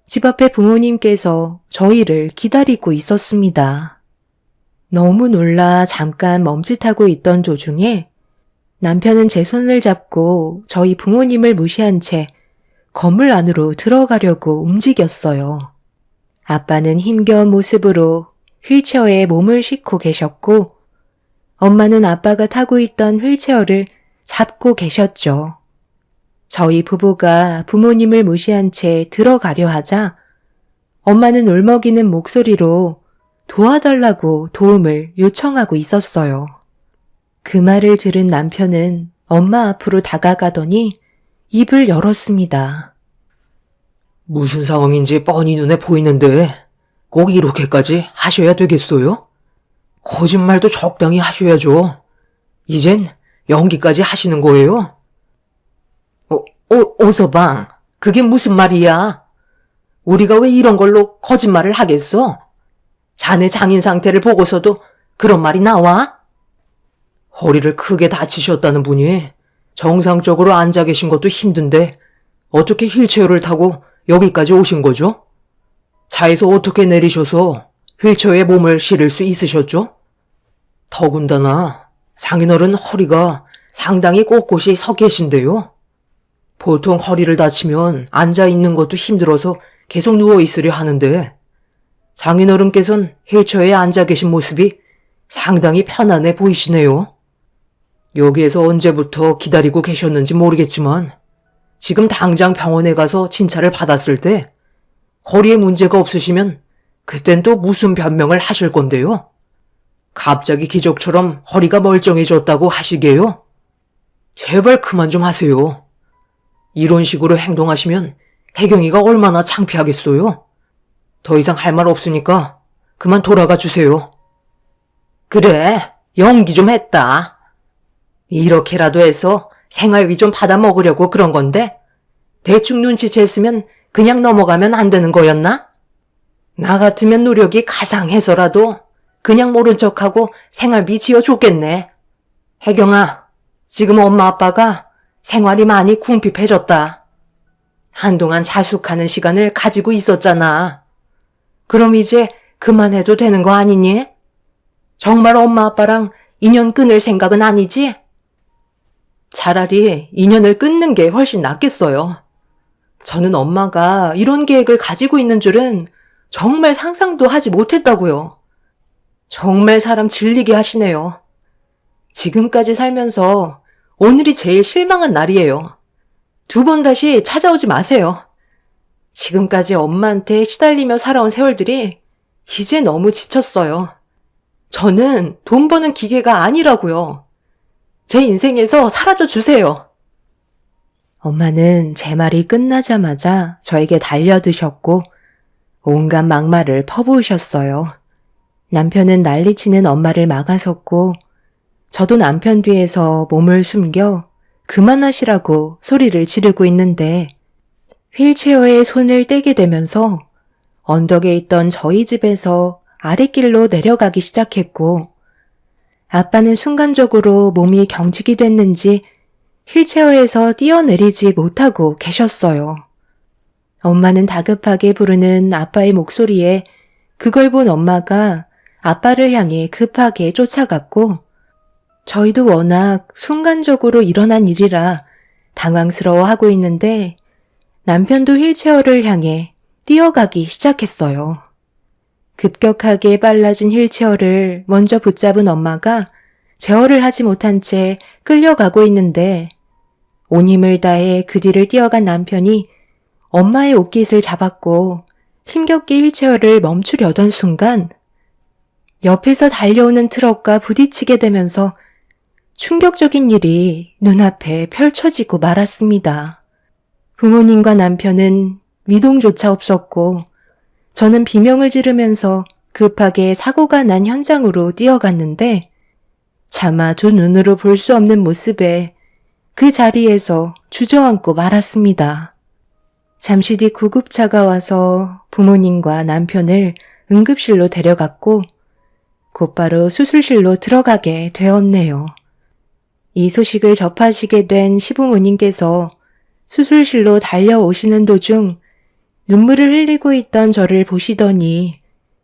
집 앞에 부모님께서 저희를 기다리고 있었습니다. 너무 놀라 잠깐 멈칫하고 있던 도중에 남편은 제 손을 잡고 저희 부모님을 무시한 채 건물 안으로 들어가려고 움직였어요. 아빠는 힘겨운 모습으로 휠체어에 몸을 싣고 계셨고 엄마는 아빠가 타고 있던 휠체어를 잡고 계셨죠. 저희 부부가 부모님을 무시한 채 들어가려 하자 엄마는 울먹이는 목소리로 도와달라고 도움을 요청하고 있었어요. 그 말을 들은 남편은 엄마 앞으로 다가가더니 입을 열었습니다. 무슨 상황인지 뻔히 눈에 보이는데 꼭 이렇게까지 하셔야 되겠어요? 거짓말도 적당히 하셔야죠. 이젠 연기까지 하시는 거예요? 오서방, 그게 무슨 말이야? 우리가 왜 이런 걸로 거짓말을 하겠어? 자네 장인 상태를 보고서도 그런 말이 나와? 허리를 크게 다치셨다는 분이 정상적으로 앉아 계신 것도 힘든데 어떻게 휠체어를 타고 여기까지 오신 거죠? 차에서 어떻게 내리셔서 휠체어에 몸을 실을 수 있으셨죠? 더군다나 장인어른 허리가 상당히 꼿꼿이 서 계신데요. 보통 허리를 다치면 앉아 있는 것도 힘들어서 계속 누워 있으려 하는데 장인어른께서는 휠체어에 앉아 계신 모습이 상당히 편안해 보이시네요. 여기에서 언제부터 기다리고 계셨는지 모르겠지만 지금 당장 병원에 가서 진찰을 받았을 때 허리에 문제가 없으시면 그땐 또 무슨 변명을 하실 건데요? 갑자기 기적처럼 허리가 멀쩡해졌다고 하시게요? 제발 그만 좀 하세요. 이런 식으로 행동하시면 혜경이가 얼마나 창피하겠어요? 더 이상 할 말 없으니까 그만 돌아가 주세요. 그래, 연기 좀 했다. 이렇게라도 해서 생활비 좀 받아 먹으려고 그런 건데 대충 눈치챘으면 그냥 넘어가면 안 되는 거였나? 나 같으면 노력이 가상해서라도 그냥 모른 척하고 생활비 지어줬겠네. 혜경아, 지금 엄마 아빠가 생활이 많이 궁핍해졌다. 한동안 자숙하는 시간을 가지고 있었잖아. 그럼 이제 그만해도 되는 거 아니니? 정말 엄마 아빠랑 인연 끊을 생각은 아니지? 차라리 인연을 끊는 게 훨씬 낫겠어요. 저는 엄마가 이런 계획을 가지고 있는 줄은 정말 상상도 하지 못했다고요. 정말 사람 질리게 하시네요. 지금까지 살면서 오늘이 제일 실망한 날이에요. 2번 다시 찾아오지 마세요. 지금까지 엄마한테 시달리며 살아온 세월들이 이제 너무 지쳤어요. 저는 돈 버는 기계가 아니라고요. 제 인생에서 사라져 주세요. 엄마는 제 말이 끝나자마자 저에게 달려드셨고 온갖 막말을 퍼부으셨어요. 남편은 난리치는 엄마를 막아섰고 저도 남편 뒤에서 몸을 숨겨 그만하시라고 소리를 지르고 있는데 휠체어에 손을 떼게 되면서 언덕에 있던 저희 집에서 아랫길로 내려가기 시작했고 아빠는 순간적으로 몸이 경직이 됐는지 휠체어에서 뛰어내리지 못하고 계셨어요. 엄마는 다급하게 부르는 아빠의 목소리에 그걸 본 엄마가 아빠를 향해 급하게 쫓아갔고 저희도 워낙 순간적으로 일어난 일이라 당황스러워하고 있는데 남편도 휠체어를 향해 뛰어가기 시작했어요. 급격하게 빨라진 휠체어를 먼저 붙잡은 엄마가 제어를 하지 못한 채 끌려가고 있는데 온 힘을 다해 그 뒤를 뛰어간 남편이 엄마의 옷깃을 잡았고 힘겹게 휠체어를 멈추려던 순간 옆에서 달려오는 트럭과 부딪히게 되면서 충격적인 일이 눈앞에 펼쳐지고 말았습니다. 부모님과 남편은 미동조차 없었고 저는 비명을 지르면서 급하게 사고가 난 현장으로 뛰어갔는데 차마 두 눈으로 볼 수 없는 모습에 그 자리에서 주저앉고 말았습니다. 잠시 뒤 구급차가 와서 부모님과 남편을 응급실로 데려갔고 곧바로 수술실로 들어가게 되었네요. 이 소식을 접하시게 된 시부모님께서 수술실로 달려오시는 도중 눈물을 흘리고 있던 저를 보시더니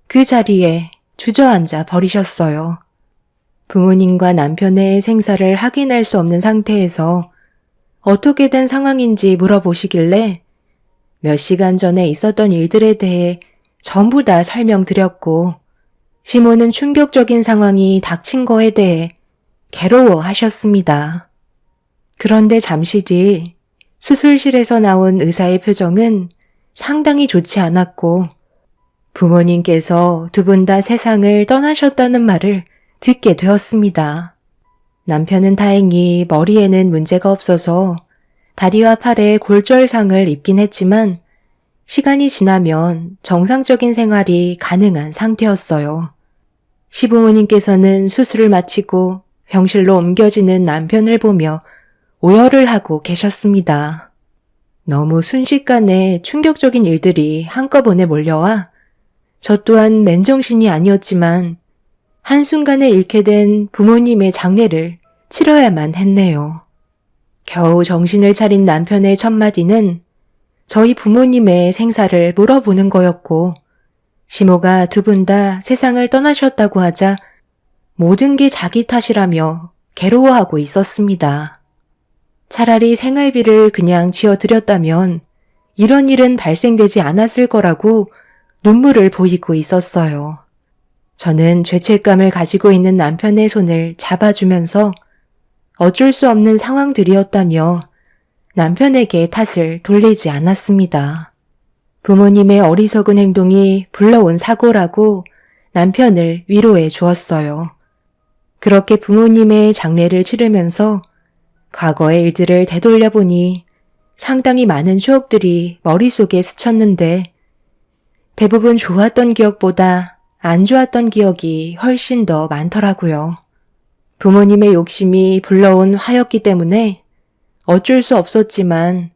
그 자리에 주저앉아 버리셨어요. 부모님과 남편의 생사를 확인할 수 없는 상태에서 어떻게 된 상황인지 물어보시길래 몇 시간 전에 있었던 일들에 대해 전부 다 설명드렸고, 시모는 충격적인 상황이 닥친 거에 대해 괴로워하셨습니다. 그런데 잠시 뒤 수술실에서 나온 의사의 표정은 상당히 좋지 않았고, 부모님께서 두 분 다 세상을 떠나셨다는 말을 듣게 되었습니다. 남편은 다행히 머리에는 문제가 없어서 다리와 팔에 골절상을 입긴 했지만 시간이 지나면 정상적인 생활이 가능한 상태였어요. 시부모님께서는 수술을 마치고 병실로 옮겨지는 남편을 보며 오열을 하고 계셨습니다. 너무 순식간에 충격적인 일들이 한꺼번에 몰려와 저 또한 맨정신이 아니었지만 한순간에 잃게 된 부모님의 장례를 치러야만 했네요. 겨우 정신을 차린 남편의 첫마디는 저희 부모님의 생사를 물어보는 거였고, 시모가 두 분 다 세상을 떠나셨다고 하자 모든 게 자기 탓이라며 괴로워하고 있었습니다. 차라리 생활비를 그냥 지어드렸다면 이런 일은 발생되지 않았을 거라고 눈물을 보이고 있었어요. 저는 죄책감을 가지고 있는 남편의 손을 잡아주면서 어쩔 수 없는 상황들이었다며 남편에게 탓을 돌리지 않았습니다. 부모님의 어리석은 행동이 불러온 사고라고 남편을 위로해 주었어요. 그렇게 부모님의 장례를 치르면서 과거의 일들을 되돌려보니 상당히 많은 추억들이 머릿속에 스쳤는데 대부분 좋았던 기억보다 안 좋았던 기억이 훨씬 더 많더라고요. 부모님의 욕심이 불러온 화였기 때문에 어쩔 수 없었지만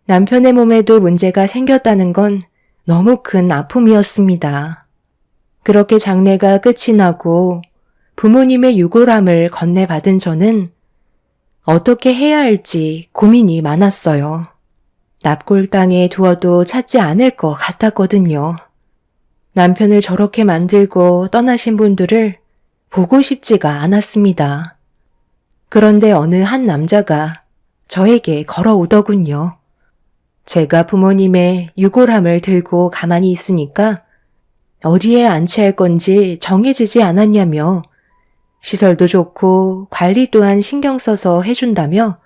남편의 몸에도 문제가 생겼다는 건 너무 큰 아픔이었습니다. 그렇게 장례가 끝이 나고 부모님의 유골함을 건네받은 저는 어떻게 해야 할지 고민이 많았어요. 납골당에 두어도 찾지 않을 것 같았거든요. 남편을 저렇게 만들고 떠나신 분들을 보고 싶지가 않았습니다. 그런데 어느 한 남자가 저에게 걸어오더군요. 제가 부모님의 유골함을 들고 가만히 있으니까 어디에 안치할 건지 정해지지 않았냐며 시설도 좋고 관리 또한 신경 써서 해준다며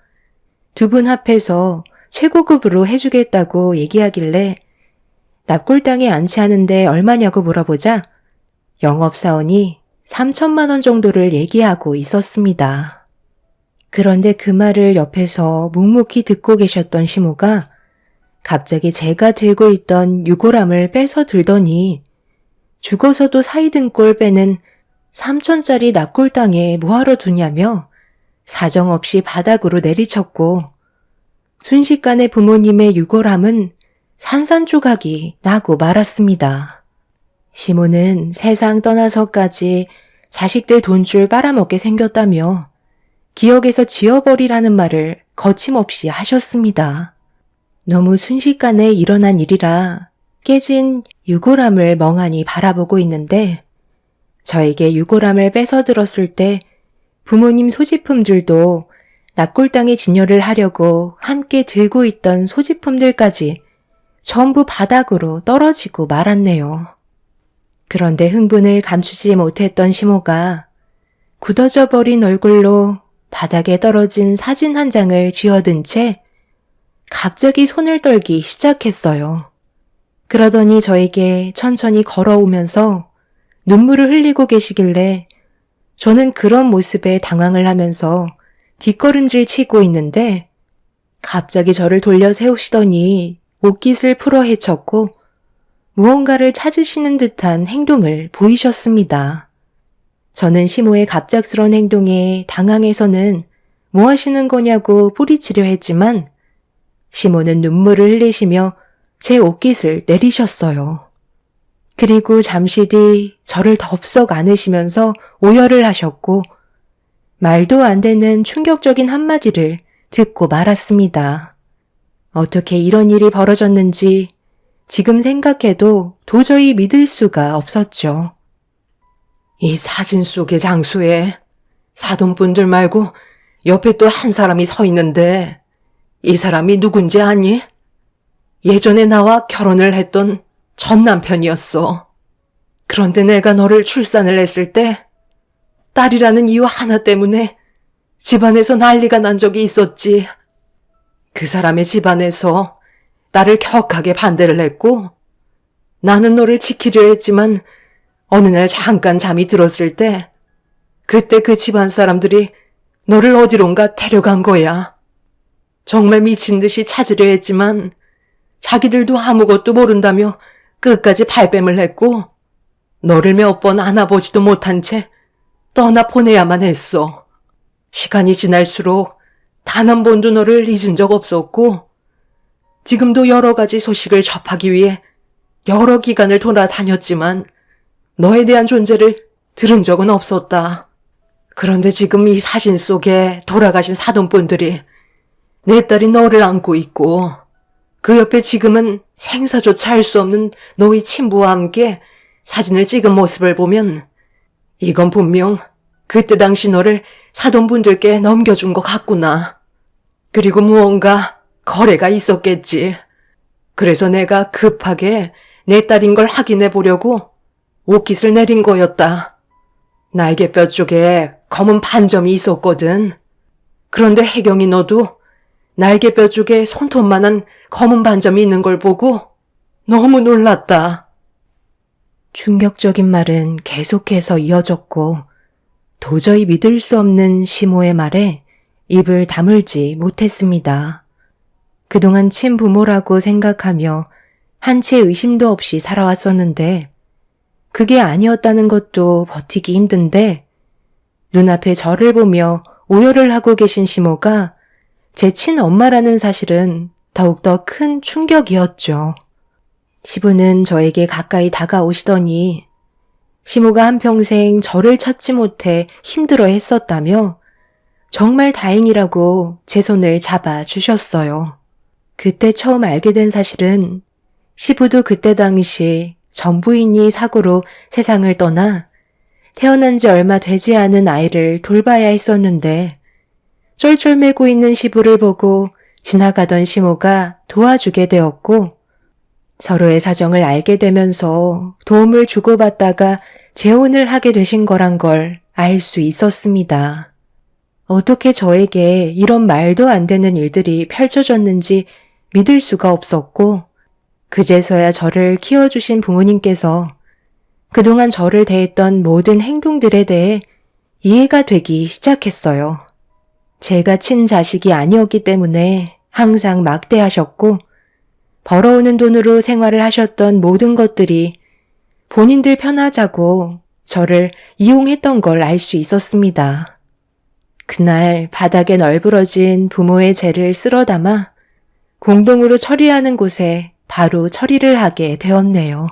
두 분 합해서 최고급으로 해주겠다고 얘기하길래 납골당에 안치하는데 얼마냐고 물어보자 영업사원이 3천만 원 정도를 얘기하고 있었습니다. 그런데 그 말을 옆에서 묵묵히 듣고 계셨던 시모가 갑자기 제가 들고 있던 유골함을 빼서 들더니 죽어서도 사이든 꼴 빼는 3천짜리 납골당에 뭐하러 두냐며 사정없이 바닥으로 내리쳤고 순식간에 부모님의 유골함은 산산조각이 나고 말았습니다. 시모는 세상 떠나서까지 자식들 돈줄 빨아먹게 생겼다며 기억에서 지워버리라는 말을 거침없이 하셨습니다. 너무 순식간에 일어난 일이라 깨진 유골함을 멍하니 바라보고 있는데 저에게 유골함을 뺏어 들었을 때 부모님 소지품들도 납골당에 진열을 하려고 함께 들고 있던 소지품들까지 전부 바닥으로 떨어지고 말았네요. 그런데 흥분을 감추지 못했던 시모가 굳어져 버린 얼굴로 바닥에 떨어진 사진 한 장을 쥐어든 채 갑자기 손을 떨기 시작했어요. 그러더니 저에게 천천히 걸어오면서 눈물을 흘리고 계시길래 저는 그런 모습에 당황을 하면서 뒷걸음질 치고 있는데 갑자기 저를 돌려 세우시더니 옷깃을 풀어 헤쳤고 무언가를 찾으시는 듯한 행동을 보이셨습니다. 저는 시모의 갑작스런 행동에 당황해서는 뭐 하시는 거냐고 뿌리치려 했지만 시모는 눈물을 흘리시며 제 옷깃을 내리셨어요. 그리고 잠시 뒤 저를 덥석 안으시면서 오열을 하셨고 말도 안 되는 충격적인 한마디를 듣고 말았습니다. 어떻게 이런 일이 벌어졌는지 지금 생각해도 도저히 믿을 수가 없었죠. 이 사진 속의 장소에 사돈분들 말고 옆에 또 한 사람이 서 있는데 이 사람이 누군지 아니? 예전에 나와 결혼을 했던 전 남편이었어. 그런데 내가 너를 출산을 했을 때 딸이라는 이유 하나 때문에 집안에서 난리가 난 적이 있었지. 그 사람의 집안에서 나를 격하게 반대를 했고 나는 너를 지키려 했지만 어느 날 잠깐 잠이 들었을 때 그때 그 집안 사람들이 너를 어디론가 데려간 거야. 정말 미친 듯이 찾으려 했지만 자기들도 아무것도 모른다며 끝까지 발뺌을 했고 너를 몇 번 안아보지도 못한 채 떠나 보내야만 했어. 시간이 지날수록 단 한 번도 너를 잊은 적 없었고 지금도 여러 가지 소식을 접하기 위해 여러 기간을 돌아다녔지만 너에 대한 존재를 들은 적은 없었다. 그런데 지금 이 사진 속에 돌아가신 사돈분들이 내 딸이 너를 안고 있고 그 옆에 지금은 생사조차 할 수 없는 너의 친부와 함께 사진을 찍은 모습을 보면 이건 분명 그때 당시 너를 사돈분들께 넘겨준 것 같구나. 그리고 무언가 거래가 있었겠지. 그래서 내가 급하게 내 딸인 걸 확인해 보려고 옷깃을 내린 거였다. 날개뼈 쪽에 검은 반점이 있었거든. 그런데 혜경이 너도 날개뼈 쪽에 손톱만한 검은 반점이 있는 걸 보고 너무 놀랐다. 충격적인 말은 계속해서 이어졌고 도저히 믿을 수 없는 시모의 말에 입을 다물지 못했습니다. 그동안 친부모라고 생각하며 한 채 의심도 없이 살아왔었는데 그게 아니었다는 것도 버티기 힘든데 눈앞에 저를 보며 오열을 하고 계신 시모가 제 친엄마라는 사실은 더욱더 큰 충격이었죠. 시부는 저에게 가까이 다가오시더니 시모가 한평생 저를 찾지 못해 힘들어 했었다며 정말 다행이라고 제 손을 잡아 주셨어요. 그때 처음 알게 된 사실은 시부도 그때 당시 전부인이 사고로 세상을 떠나 태어난 지 얼마 되지 않은 아이를 돌봐야 했었는데 쩔쩔매고 있는 시부를 보고 지나가던 시모가 도와주게 되었고 서로의 사정을 알게 되면서 도움을 주고받다가 재혼을 하게 되신 거란 걸 알 수 있었습니다. 어떻게 저에게 이런 말도 안 되는 일들이 펼쳐졌는지 믿을 수가 없었고 그제서야 저를 키워주신 부모님께서 그동안 저를 대했던 모든 행동들에 대해 이해가 되기 시작했어요. 제가 친자식이 아니었기 때문에 항상 막대하셨고 벌어오는 돈으로 생활을 하셨던 모든 것들이 본인들 편하자고 저를 이용했던 걸 알 수 있었습니다. 그날 바닥에 널브러진 부모의 죄를 쓸어 담아 공동으로 처리하는 곳에 바로 처리를 하게 되었네요.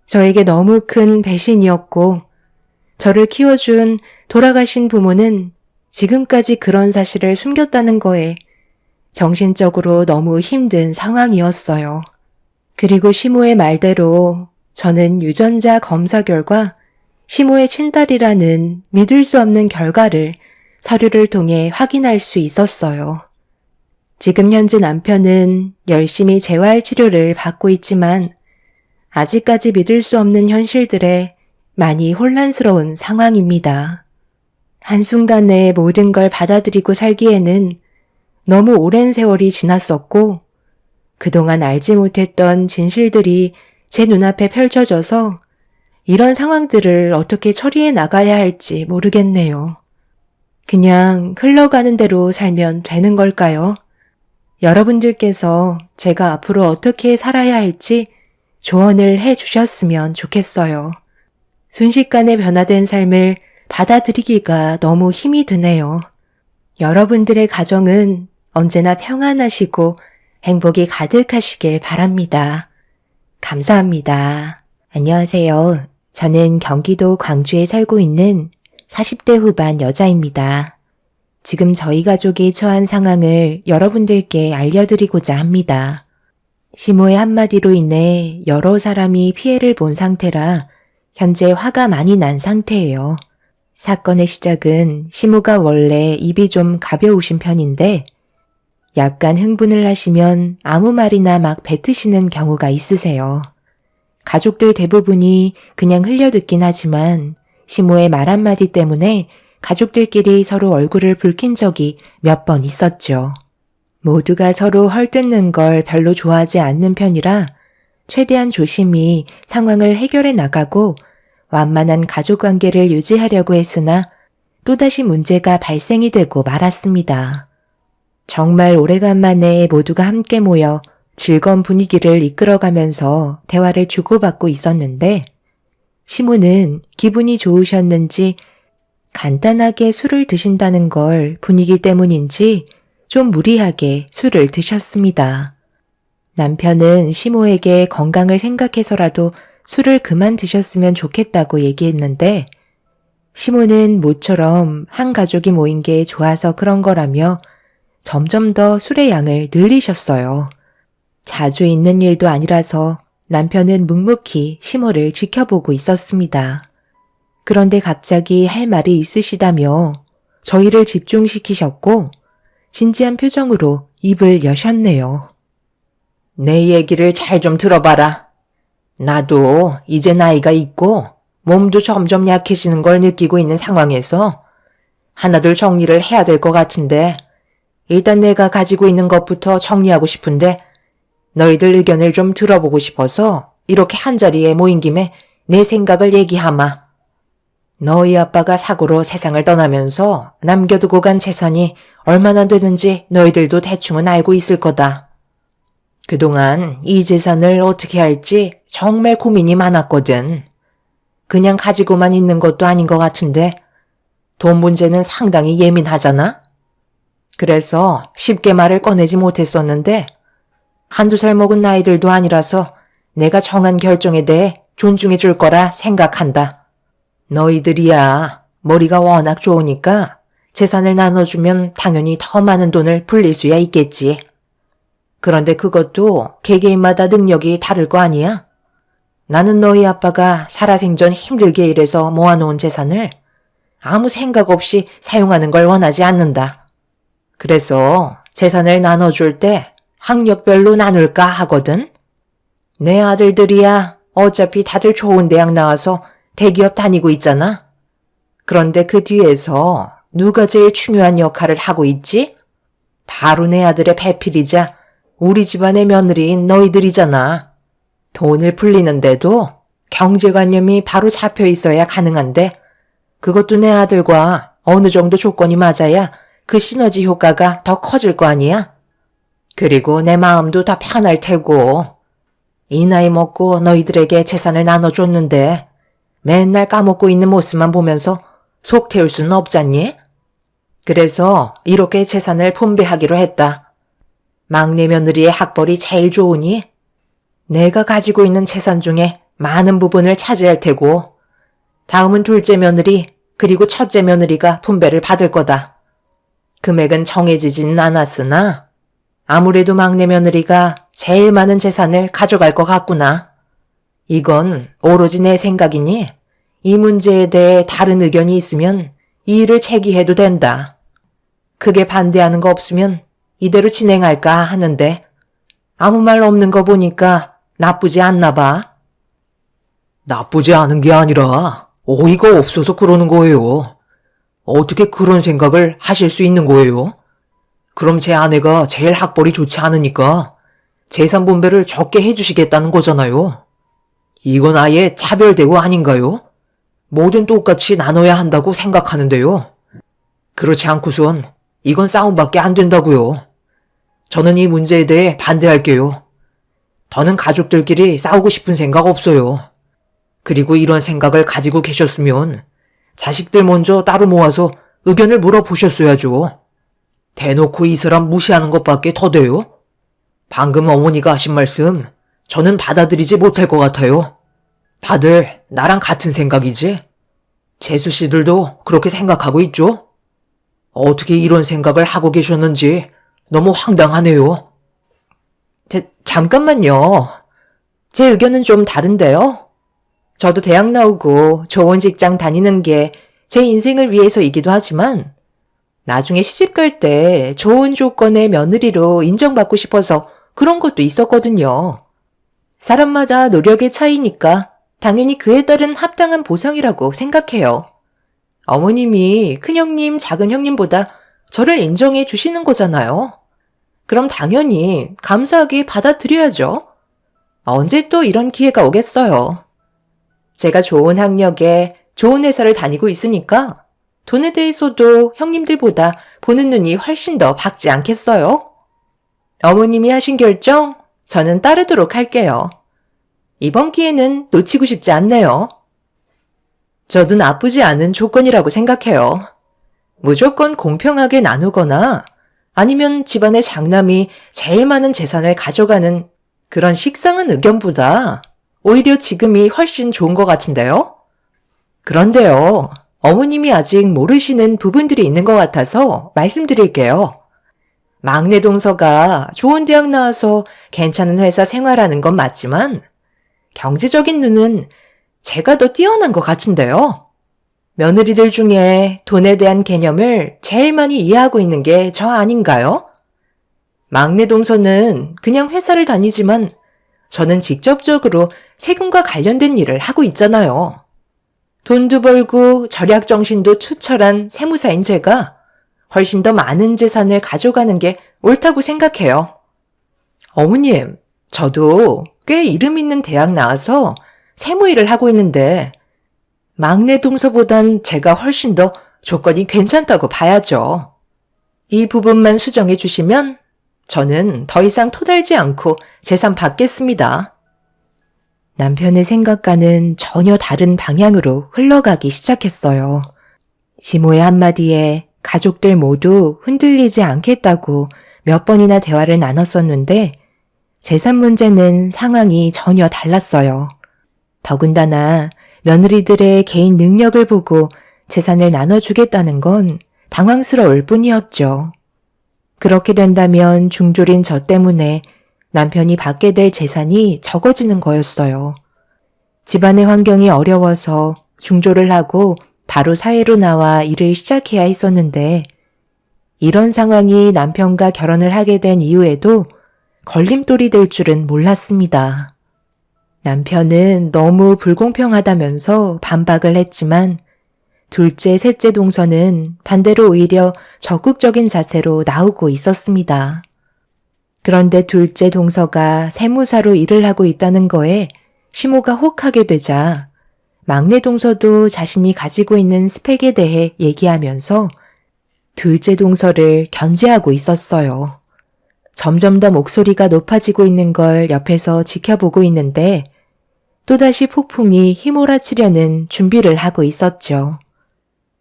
저에게 너무 큰 배신이었고 저를 키워준 돌아가신 부모는 지금까지 그런 사실을 숨겼다는 거에 정신적으로 너무 힘든 상황이었어요. 그리고 시모의 말대로 저는 유전자 검사 결과 시모의 친딸이라는 믿을 수 없는 결과를 서류를 통해 확인할 수 있었어요. 지금 현재 남편은 열심히 재활 치료를 받고 있지만 아직까지 믿을 수 없는 현실들에 많이 혼란스러운 상황입니다. 한순간에 모든 걸 받아들이고 살기에는 너무 오랜 세월이 지났었고 그동안 알지 못했던 진실들이 제 눈앞에 펼쳐져서 이런 상황들을 어떻게 처리해 나가야 할지 모르겠네요. 그냥 흘러가는 대로 살면 되는 걸까요? 여러분들께서 제가 앞으로 어떻게 살아야 할지 조언을 해 주셨으면 좋겠어요. 순식간에 변화된 삶을 받아들이기가 너무 힘이 드네요. 여러분들의 가정은 언제나 평안하시고 행복이 가득하시길 바랍니다. 감사합니다. 안녕하세요. 저는 경기도 광주에 살고 있는 40대 후반 여자입니다. 지금 저희 가족이 처한 상황을 여러분들께 알려드리고자 합니다. 시모의 한마디로 인해 여러 사람이 피해를 본 상태라 현재 화가 많이 난 상태예요. 사건의 시작은 시모가 원래 입이 좀 가벼우신 편인데 약간 흥분을 하시면 아무 말이나 막 뱉으시는 경우가 있으세요. 가족들 대부분이 그냥 흘려듣긴 하지만 시모의 말 한마디 때문에 가족들끼리 서로 얼굴을 붉힌 적이 몇 번 있었죠. 모두가 서로 헐뜯는 걸 별로 좋아하지 않는 편이라 최대한 조심히 상황을 해결해 나가고 완만한 가족관계를 유지하려고 했으나 또다시 문제가 발생이 되고 말았습니다. 정말 오래간만에 모두가 함께 모여 즐거운 분위기를 이끌어가면서 대화를 주고받고 있었는데 시모는 기분이 좋으셨는지 간단하게 술을 드신다는 걸 분위기 때문인지 좀 무리하게 술을 드셨습니다. 남편은 시모에게 건강을 생각해서라도 술을 그만 드셨으면 좋겠다고 얘기했는데 시모는 모처럼 한 가족이 모인 게 좋아서 그런 거라며 점점 더 술의 양을 늘리셨어요. 자주 있는 일도 아니라서 남편은 묵묵히 시모를 지켜보고 있었습니다. 그런데 갑자기 할 말이 있으시다며 저희를 집중시키셨고 진지한 표정으로 입을 여셨네요. 내 얘기를 잘 좀 들어봐라. 나도 이제 나이가 있고 몸도 점점 약해지는 걸 느끼고 있는 상황에서 하나둘 정리를 해야 될 것 같은데 일단 내가 가지고 있는 것부터 정리하고 싶은데 너희들 의견을 좀 들어보고 싶어서 이렇게 한자리에 모인 김에 내 생각을 얘기하마. 너희 아빠가 사고로 세상을 떠나면서 남겨두고 간 재산이 얼마나 되는지 너희들도 대충은 알고 있을 거다. 그동안 이 재산을 어떻게 할지 정말 고민이 많았거든. 그냥 가지고만 있는 것도 아닌 것 같은데 돈 문제는 상당히 예민하잖아? 그래서 쉽게 말을 꺼내지 못했었는데 한두 살 먹은 나이들도 아니라서 내가 정한 결정에 대해 존중해 줄 거라 생각한다. 너희들이야 머리가 워낙 좋으니까 재산을 나눠주면 당연히 더 많은 돈을 불릴 수야 있겠지. 그런데 그것도 개개인마다 능력이 다를 거 아니야? 나는 너희 아빠가 살아생전 힘들게 일해서 모아놓은 재산을 아무 생각 없이 사용하는 걸 원하지 않는다. 그래서 재산을 나눠줄 때 학력별로 나눌까 하거든? 내 아들들이야 어차피 다들 좋은 대학 나와서 대기업 다니고 있잖아. 그런데 그 뒤에서 누가 제일 중요한 역할을 하고 있지? 바로 내 아들의 배필이자 우리 집안의 며느리인 너희들이잖아. 돈을 불리는데도 경제관념이 바로 잡혀 있어야 가능한데 그것도 내 아들과 어느 정도 조건이 맞아야 그 시너지 효과가 더 커질 거 아니야? 그리고 내 마음도 더 편할 테고 이 나이 먹고 너희들에게 재산을 나눠줬는데 맨날 까먹고 있는 모습만 보면서 속 태울 수는 없잖니? 그래서 이렇게 재산을 분배하기로 했다. 막내 며느리의 학벌이 제일 좋으니 내가 가지고 있는 재산 중에 많은 부분을 차지할 테고 다음은 둘째 며느리 그리고 첫째 며느리가 분배를 받을 거다. 금액은 정해지지는 않았으나 아무래도 막내 며느리가 제일 많은 재산을 가져갈 것 같구나. 이건 오로지 내 생각이니 이 문제에 대해 다른 의견이 있으면 이의를 제기해도 된다. 크게 반대하는 거 없으면 이대로 진행할까 하는데 아무 말 없는 거 보니까 나쁘지 않나 봐. 나쁘지 않은 게 아니라 어이가 없어서 그러는 거예요. 어떻게 그런 생각을 하실 수 있는 거예요? 그럼 제 아내가 제일 학벌이 좋지 않으니까 재산 분배를 적게 해주시겠다는 거잖아요. 이건 아예 차별대우 아닌가요? 뭐든 똑같이 나눠야 한다고 생각하는데요. 그렇지 않고선 이건 싸움밖에 안 된다고요. 저는 이 문제에 대해 반대할게요. 더는 가족들끼리 싸우고 싶은 생각 없어요. 그리고 이런 생각을 가지고 계셨으면 자식들 먼저 따로 모아서 의견을 물어보셨어야죠. 대놓고 이 사람 무시하는 것밖에 더 돼요? 방금 어머니가 하신 말씀 저는 받아들이지 못할 것 같아요. 다들 나랑 같은 생각이지? 재수 씨들도 그렇게 생각하고 있죠? 어떻게 이런 생각을 하고 계셨는지 너무 황당하네요. 잠깐만요. 제 의견은 좀 다른데요. 저도 대학 나오고 좋은 직장 다니는 게 제 인생을 위해서이기도 하지만 나중에 시집 갈 때 좋은 조건의 며느리로 인정받고 싶어서 그런 것도 있었거든요. 사람마다 노력의 차이니까 당연히 그에 따른 합당한 보상이라고 생각해요. 어머님이 큰형님, 작은형님보다 저를 인정해 주시는 거잖아요. 그럼 당연히 감사하게 받아들여야죠. 언제 또 이런 기회가 오겠어요. 제가 좋은 학력에 좋은 회사를 다니고 있으니까 돈에 대해서도 형님들보다 보는 눈이 훨씬 더 밝지 않겠어요? 어머님이 하신 결정 저는 따르도록 할게요. 이번 기회는 놓치고 싶지 않네요. 저도 나쁘지 않은 조건이라고 생각해요. 무조건 공평하게 나누거나 아니면 집안의 장남이 제일 많은 재산을 가져가는 그런 식상한 의견보다 오히려 지금이 훨씬 좋은 것 같은데요? 그런데요, 어머님이 아직 모르시는 부분들이 있는 것 같아서 말씀드릴게요. 막내 동서가 좋은 대학 나와서 괜찮은 회사 생활하는 건 맞지만 경제적인 눈은 제가 더 뛰어난 것 같은데요. 며느리들 중에 돈에 대한 개념을 제일 많이 이해하고 있는 게 저 아닌가요? 막내 동서는 그냥 회사를 다니지만 저는 직접적으로 세금과 관련된 일을 하고 있잖아요. 돈도 벌고 절약 정신도 투철한 세무사인 제가 훨씬 더 많은 재산을 가져가는 게 옳다고 생각해요. 어머님, 저도 꽤 이름 있는 대학 나와서 세무 일을 하고 있는데 막내 동서보단 제가 훨씬 더 조건이 괜찮다고 봐야죠. 이 부분만 수정해 주시면 저는 더 이상 토달지 않고 재산 받겠습니다. 남편의 생각과는 전혀 다른 방향으로 흘러가기 시작했어요. 시모의 한마디에 가족들 모두 흔들리지 않겠다고 몇 번이나 대화를 나눴었는데 재산 문제는 상황이 전혀 달랐어요. 더군다나 며느리들의 개인 능력을 보고 재산을 나눠주겠다는 건 당황스러울 뿐이었죠. 그렇게 된다면 중졸인 저 때문에 남편이 받게 될 재산이 적어지는 거였어요. 집안의 환경이 어려워서 중졸을 하고 바로 사회로 나와 일을 시작해야 했었는데 이런 상황이 남편과 결혼을 하게 된 이후에도 걸림돌이 될 줄은 몰랐습니다. 남편은 너무 불공평하다면서 반박을 했지만 둘째, 셋째 동서는 반대로 오히려 적극적인 자세로 나오고 있었습니다. 그런데 둘째 동서가 세무사로 일을 하고 있다는 거에 시모가 혹하게 되자 막내 동서도 자신이 가지고 있는 스펙에 대해 얘기하면서 둘째 동서를 견제하고 있었어요. 점점 더 목소리가 높아지고 있는 걸 옆에서 지켜보고 있는데 또다시 폭풍이 휘몰아치려는 준비를 하고 있었죠.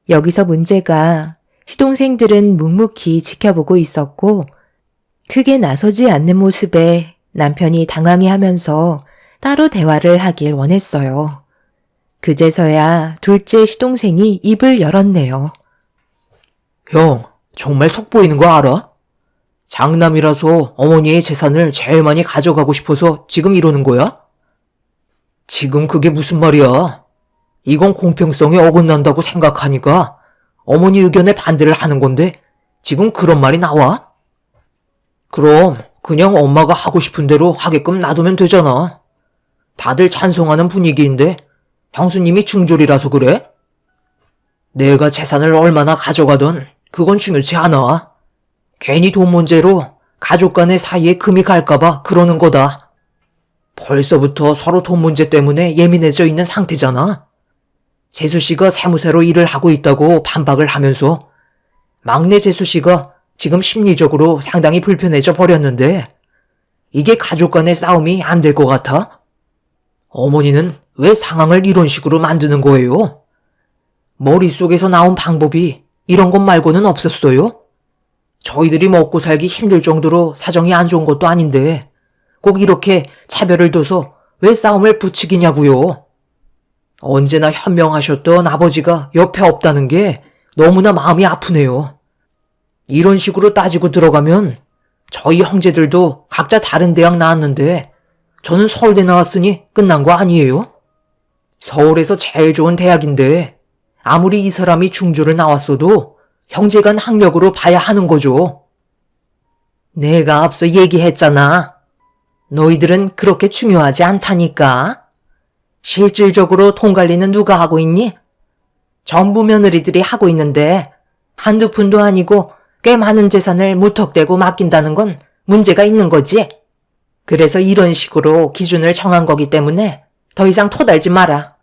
여기서 문제가 시동생들은 묵묵히 지켜보고 있었고 크게 나서지 않는 모습에 남편이 당황해하면서 따로 대화를 하길 원했어요. 그제서야 둘째 시동생이 입을 열었네요. 형, 정말 속 보이는 거 알아? 장남이라서 어머니의 재산을 제일 많이 가져가고 싶어서 지금 이러는 거야? 지금 그게 무슨 말이야? 이건 공평성에 어긋난다고 생각하니까 어머니 의견에 반대를 하는 건데 지금 그런 말이 나와? 그럼 그냥 엄마가 하고 싶은 대로 하게끔 놔두면 되잖아. 다들 찬성하는 분위기인데 형수님이 중졸이라서 그래? 내가 재산을 얼마나 가져가든 그건 중요치 않아. 괜히 돈 문제로 가족 간의 사이에 금이 갈까봐 그러는 거다. 벌써부터 서로 돈 문제 때문에 예민해져 있는 상태잖아. 재수씨가 세무사로 일을 하고 있다고 반박을 하면서 막내 재수씨가 지금 심리적으로 상당히 불편해져 버렸는데 이게 가족 간의 싸움이 안 될 것 같아? 어머니는 왜 상황을 이런 식으로 만드는 거예요? 머릿속에서 나온 방법이 이런 것 말고는 없었어요? 저희들이 먹고 살기 힘들 정도로 사정이 안 좋은 것도 아닌데 꼭 이렇게 차별을 둬서 왜 싸움을 부추기냐고요? 언제나 현명하셨던 아버지가 옆에 없다는 게 너무나 마음이 아프네요. 이런 식으로 따지고 들어가면 저희 형제들도 각자 다른 대학 나왔는데 저는 서울대 나왔으니 끝난 거 아니에요? 서울에서 제일 좋은 대학인데 아무리 이 사람이 중졸을 나왔어도 형제간 학력으로 봐야 하는 거죠. 내가 앞서 얘기했잖아. 너희들은 그렇게 중요하지 않다니까. 실질적으로 돈 관리는 누가 하고 있니? 전부 며느리들이 하고 있는데 한두 푼도 아니고 꽤 많은 재산을 무턱대고 맡긴다는 건 문제가 있는 거지. 그래서 이런 식으로 기준을 정한 거기 때문에 더 이상 토달지 마라.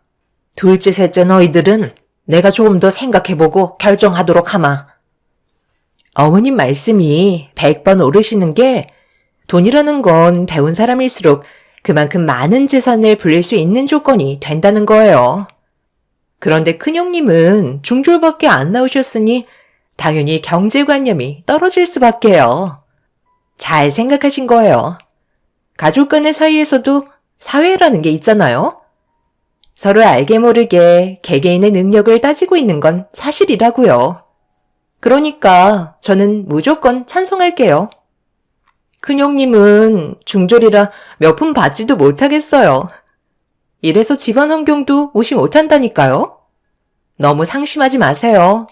둘째, 셋째 너희들은 내가 조금 더 생각해보고 결정하도록 하마. 어머님 말씀이 100번 오르시는 게 돈이라는 건 배운 사람일수록 그만큼 많은 재산을 불릴 수 있는 조건이 된다는 거예요. 그런데 큰형님은 중졸밖에 안 나오셨으니 당연히 경제관념이 떨어질 수밖에요. 잘 생각하신 거예요. 가족 간의 사이에서도 사회라는 게 있잖아요. 서로 알게 모르게 개개인의 능력을 따지고 있는 건 사실이라고요. 그러니까 저는 무조건 찬성할게요. 큰형님은 중졸이라 몇 푼 받지도 못하겠어요. 이래서 집안 환경도 무시 못한다니까요. 너무 상심하지 마세요.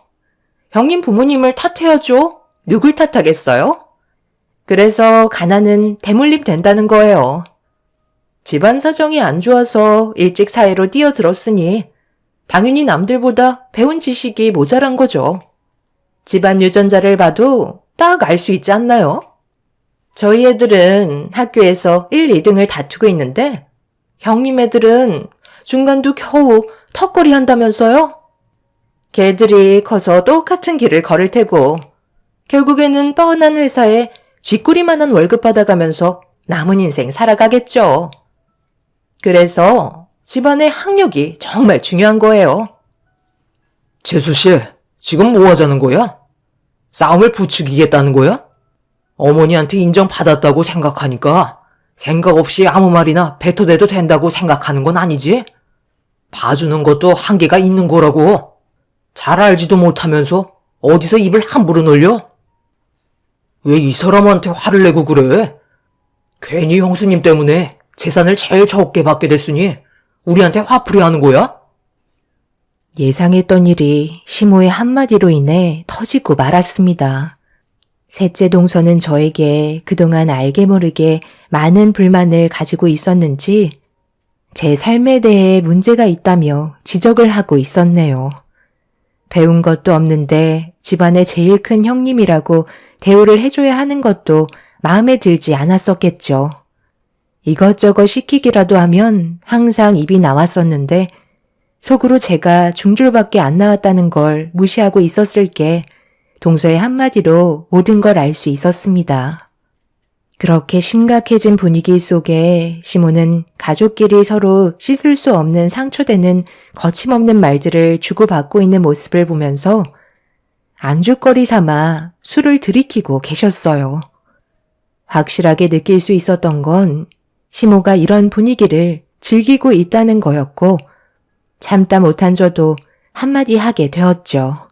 형님 부모님을 탓해야죠. 누굴 탓하겠어요? 그래서 가난은 대물림 된다는 거예요. 집안 사정이 안 좋아서 일찍 사회로 뛰어들었으니 당연히 남들보다 배운 지식이 모자란 거죠. 집안 유전자를 봐도 딱 알 수 있지 않나요? 저희 애들은 학교에서 1, 2등을 다투고 있는데 형님 애들은 중간도 겨우 턱걸이 한다면서요? 걔들이 커서 똑같은 길을 걸을 테고 결국에는 뻔한 회사에 쥐꼬리만한 월급 받아가면서 남은 인생 살아가겠죠. 그래서 집안의 학력이 정말 중요한 거예요. 재수 씨, 지금 뭐 하자는 거야? 싸움을 부추기겠다는 거야? 어머니한테 인정받았다고 생각하니까 생각 없이 아무 말이나 뱉어대도 된다고 생각하는 건 아니지? 봐주는 것도 한계가 있는 거라고. 잘 알지도 못하면서 어디서 입을 함부로 놀려? 왜 이 사람한테 화를 내고 그래? 괜히 형수님 때문에 재산을 제일 적게 받게 됐으니 우리한테 화풀이 하는 거야? 예상했던 일이 시모의 한마디로 인해 터지고 말았습니다. 셋째 동서는 저에게 그동안 알게 모르게 많은 불만을 가지고 있었는지 제 삶에 대해 문제가 있다며 지적을 하고 있었네요. 배운 것도 없는데 집안의 제일 큰 형님이라고 대우를 해줘야 하는 것도 마음에 들지 않았었겠죠. 이것저것 시키기라도 하면 항상 입이 나왔었는데 속으로 제가 중졸밖에 안 나왔다는 걸 무시하고 있었을 게 동서의 한마디로 모든 걸 알 수 있었습니다. 그렇게 심각해진 분위기 속에 시모는 가족끼리 서로 씻을 수 없는 상처되는 거침없는 말들을 주고받고 있는 모습을 보면서 안주거리 삼아 술을 들이키고 계셨어요. 확실하게 느낄 수 있었던 건 시모가 이런 분위기를 즐기고 있다는 거였고 참다 못한 저도 한마디 하게 되었죠.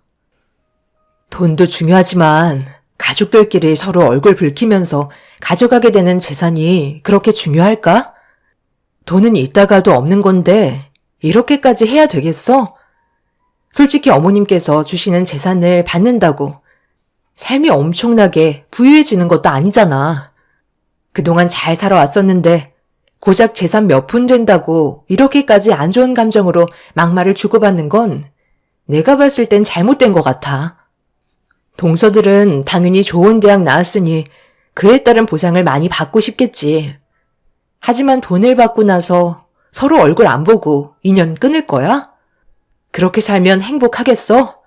돈도 중요하지만 가족들끼리 서로 얼굴 붉히면서 가져가게 되는 재산이 그렇게 중요할까? 돈은 있다가도 없는 건데 이렇게까지 해야 되겠어? 솔직히 어머님께서 주시는 재산을 받는다고 삶이 엄청나게 부유해지는 것도 아니잖아. 그동안 잘 살아왔었는데 고작 재산 몇 푼 된다고 이렇게까지 안 좋은 감정으로 막말을 주고받는 건 내가 봤을 땐 잘못된 것 같아. 동서들은 당연히 좋은 대학 나왔으니 그에 따른 보상을 많이 받고 싶겠지. 하지만 돈을 받고 나서 서로 얼굴 안 보고 인연 끊을 거야? 그렇게 살면 행복하겠어?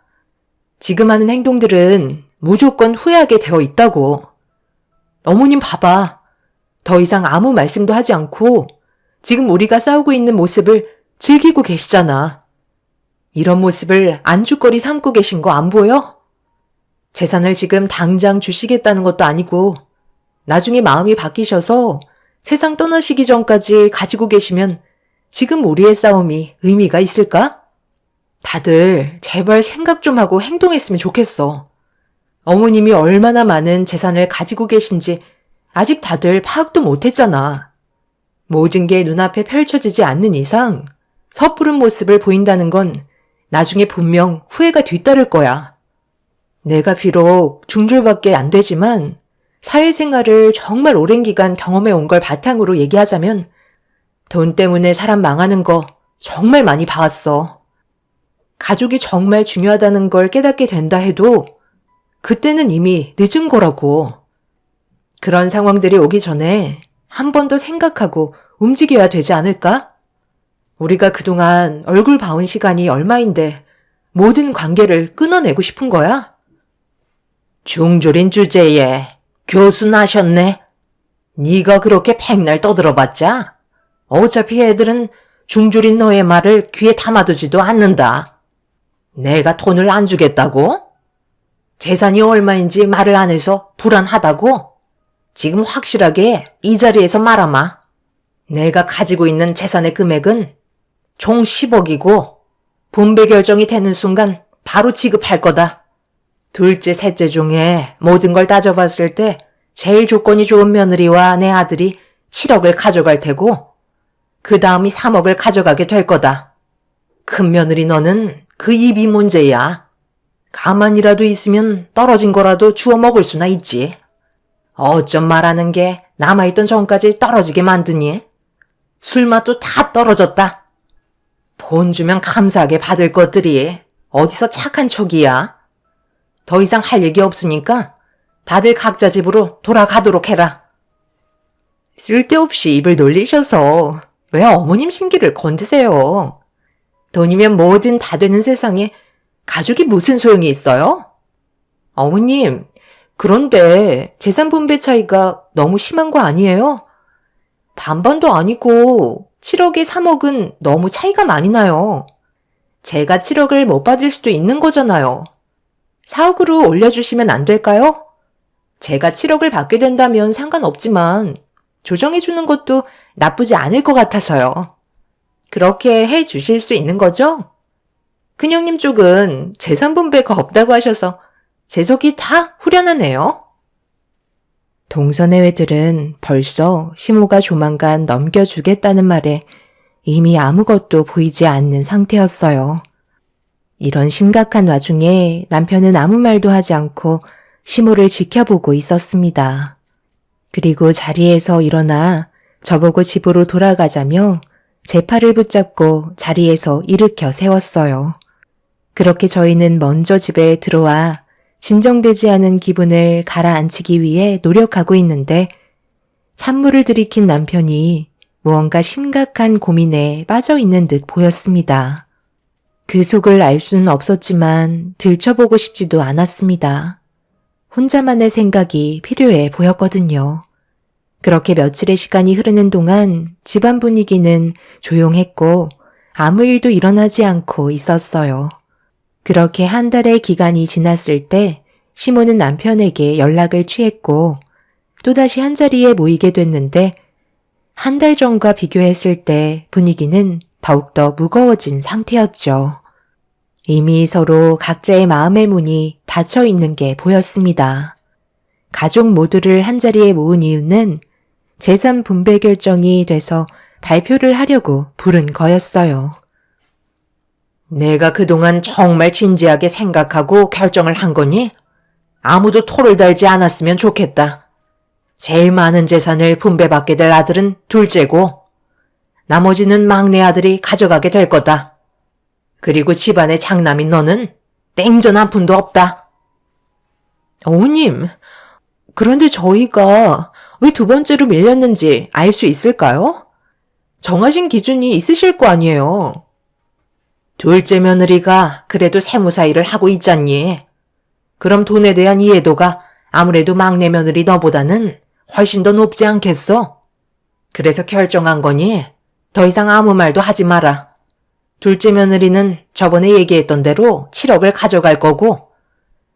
지금 하는 행동들은 무조건 후회하게 되어 있다고. 어머님 봐봐. 더 이상 아무 말씀도 하지 않고 지금 우리가 싸우고 있는 모습을 즐기고 계시잖아. 이런 모습을 안주거리 삼고 계신 거 안 보여? 재산을 지금 당장 주시겠다는 것도 아니고 나중에 마음이 바뀌셔서 세상 떠나시기 전까지 가지고 계시면 지금 우리의 싸움이 의미가 있을까? 다들 제발 생각 좀 하고 행동했으면 좋겠어. 어머님이 얼마나 많은 재산을 가지고 계신지 아직 다들 파악도 못했잖아. 모든 게 눈앞에 펼쳐지지 않는 이상 섣부른 모습을 보인다는 건 나중에 분명 후회가 뒤따를 거야. 내가 비록 중졸밖에 안 되지만 사회생활을 정말 오랜 기간 경험해 온 걸 바탕으로 얘기하자면 돈 때문에 사람 망하는 거 정말 많이 봐왔어. 가족이 정말 중요하다는 걸 깨닫게 된다 해도 그때는 이미 늦은 거라고. 그런 상황들이 오기 전에 한 번 더 생각하고 움직여야 되지 않을까? 우리가 그동안 얼굴 봐온 시간이 얼마인데 모든 관계를 끊어내고 싶은 거야? 중졸인 주제에 교수 나셨네. 네가 그렇게 백날 떠들어봤자 어차피 애들은 중졸인 너의 말을 귀에 담아두지도 않는다. 내가 돈을 안 주겠다고? 재산이 얼마인지 말을 안 해서 불안하다고? 지금 확실하게 이 자리에서 말아마. 내가 가지고 있는 재산의 금액은 총 10억이고 분배 결정이 되는 순간 바로 지급할 거다. 둘째, 셋째 중에 모든 걸 따져봤을 때 제일 조건이 좋은 며느리와 내 아들이 7억을 가져갈 테고 그 다음이 3억을 가져가게 될 거다. 큰 며느리 너는 그 입이 문제야. 가만히라도 있으면 떨어진 거라도 주워 먹을 수나 있지. 어쩜 말하는 게 남아있던 전까지 떨어지게 만드니? 술맛도 다 떨어졌다. 돈 주면 감사하게 받을 것들이 어디서 착한 척이야. 더 이상 할 얘기 없으니까 다들 각자 집으로 돌아가도록 해라. 쓸데없이 입을 놀리셔서 왜 어머님 심기를 건드세요? 돈이면 뭐든 다 되는 세상에 가족이 무슨 소용이 있어요? 어머님, 그런데 재산 분배 차이가 너무 심한 거 아니에요? 반반도 아니고 7억에 3억은 너무 차이가 많이 나요. 제가 7억을 못 받을 수도 있는 거잖아요. 4억으로 올려주시면 안 될까요? 제가 7억을 받게 된다면 상관없지만 조정해주는 것도 나쁘지 않을 것 같아서요. 그렇게 해 주실 수 있는 거죠? 큰형님 쪽은 재산 분배가 없다고 하셔서 제 속이 다 후련하네요. 동서내외들은 벌써 시모가 조만간 넘겨주겠다는 말에 이미 아무것도 보이지 않는 상태였어요. 이런 심각한 와중에 남편은 아무 말도 하지 않고 시모를 지켜보고 있었습니다. 그리고 자리에서 일어나 저보고 집으로 돌아가자며 제 팔을 붙잡고 자리에서 일으켜 세웠어요. 그렇게 저희는 먼저 집에 들어와 진정되지 않은 기분을 가라앉히기 위해 노력하고 있는데 찬물을 들이킨 남편이 무언가 심각한 고민에 빠져 있는 듯 보였습니다. 그 속을 알 수는 없었지만 들춰보고 싶지도 않았습니다. 혼자만의 생각이 필요해 보였거든요. 그렇게 며칠의 시간이 흐르는 동안 집안 분위기는 조용했고 아무 일도 일어나지 않고 있었어요. 그렇게 한 달의 기간이 지났을 때 시모는 남편에게 연락을 취했고 또다시 한자리에 모이게 됐는데 한 달 전과 비교했을 때 분위기는 더욱더 무거워진 상태였죠. 이미 서로 각자의 마음의 문이 닫혀 있는 게 보였습니다. 가족 모두를 한자리에 모은 이유는 재산 분배 결정이 돼서 발표를 하려고 부른 거였어요. 내가 그동안 정말 진지하게 생각하고 결정을 한 거니? 아무도 토를 달지 않았으면 좋겠다. 제일 많은 재산을 분배받게 될 아들은 둘째고 나머지는 막내 아들이 가져가게 될 거다. 그리고 집안의 장남인 너는 땡전 한 푼도 없다. 어머님, 그런데 저희가 왜 두 번째로 밀렸는지 알 수 있을까요? 정하신 기준이 있으실 거 아니에요. 둘째 며느리가 그래도 세무사 일을 하고 있잖니. 그럼 돈에 대한 이해도가 아무래도 막내 며느리 너보다는 훨씬 더 높지 않겠어? 그래서 결정한 거니 더 이상 아무 말도 하지 마라. 둘째 며느리는 저번에 얘기했던 대로 7억을 가져갈 거고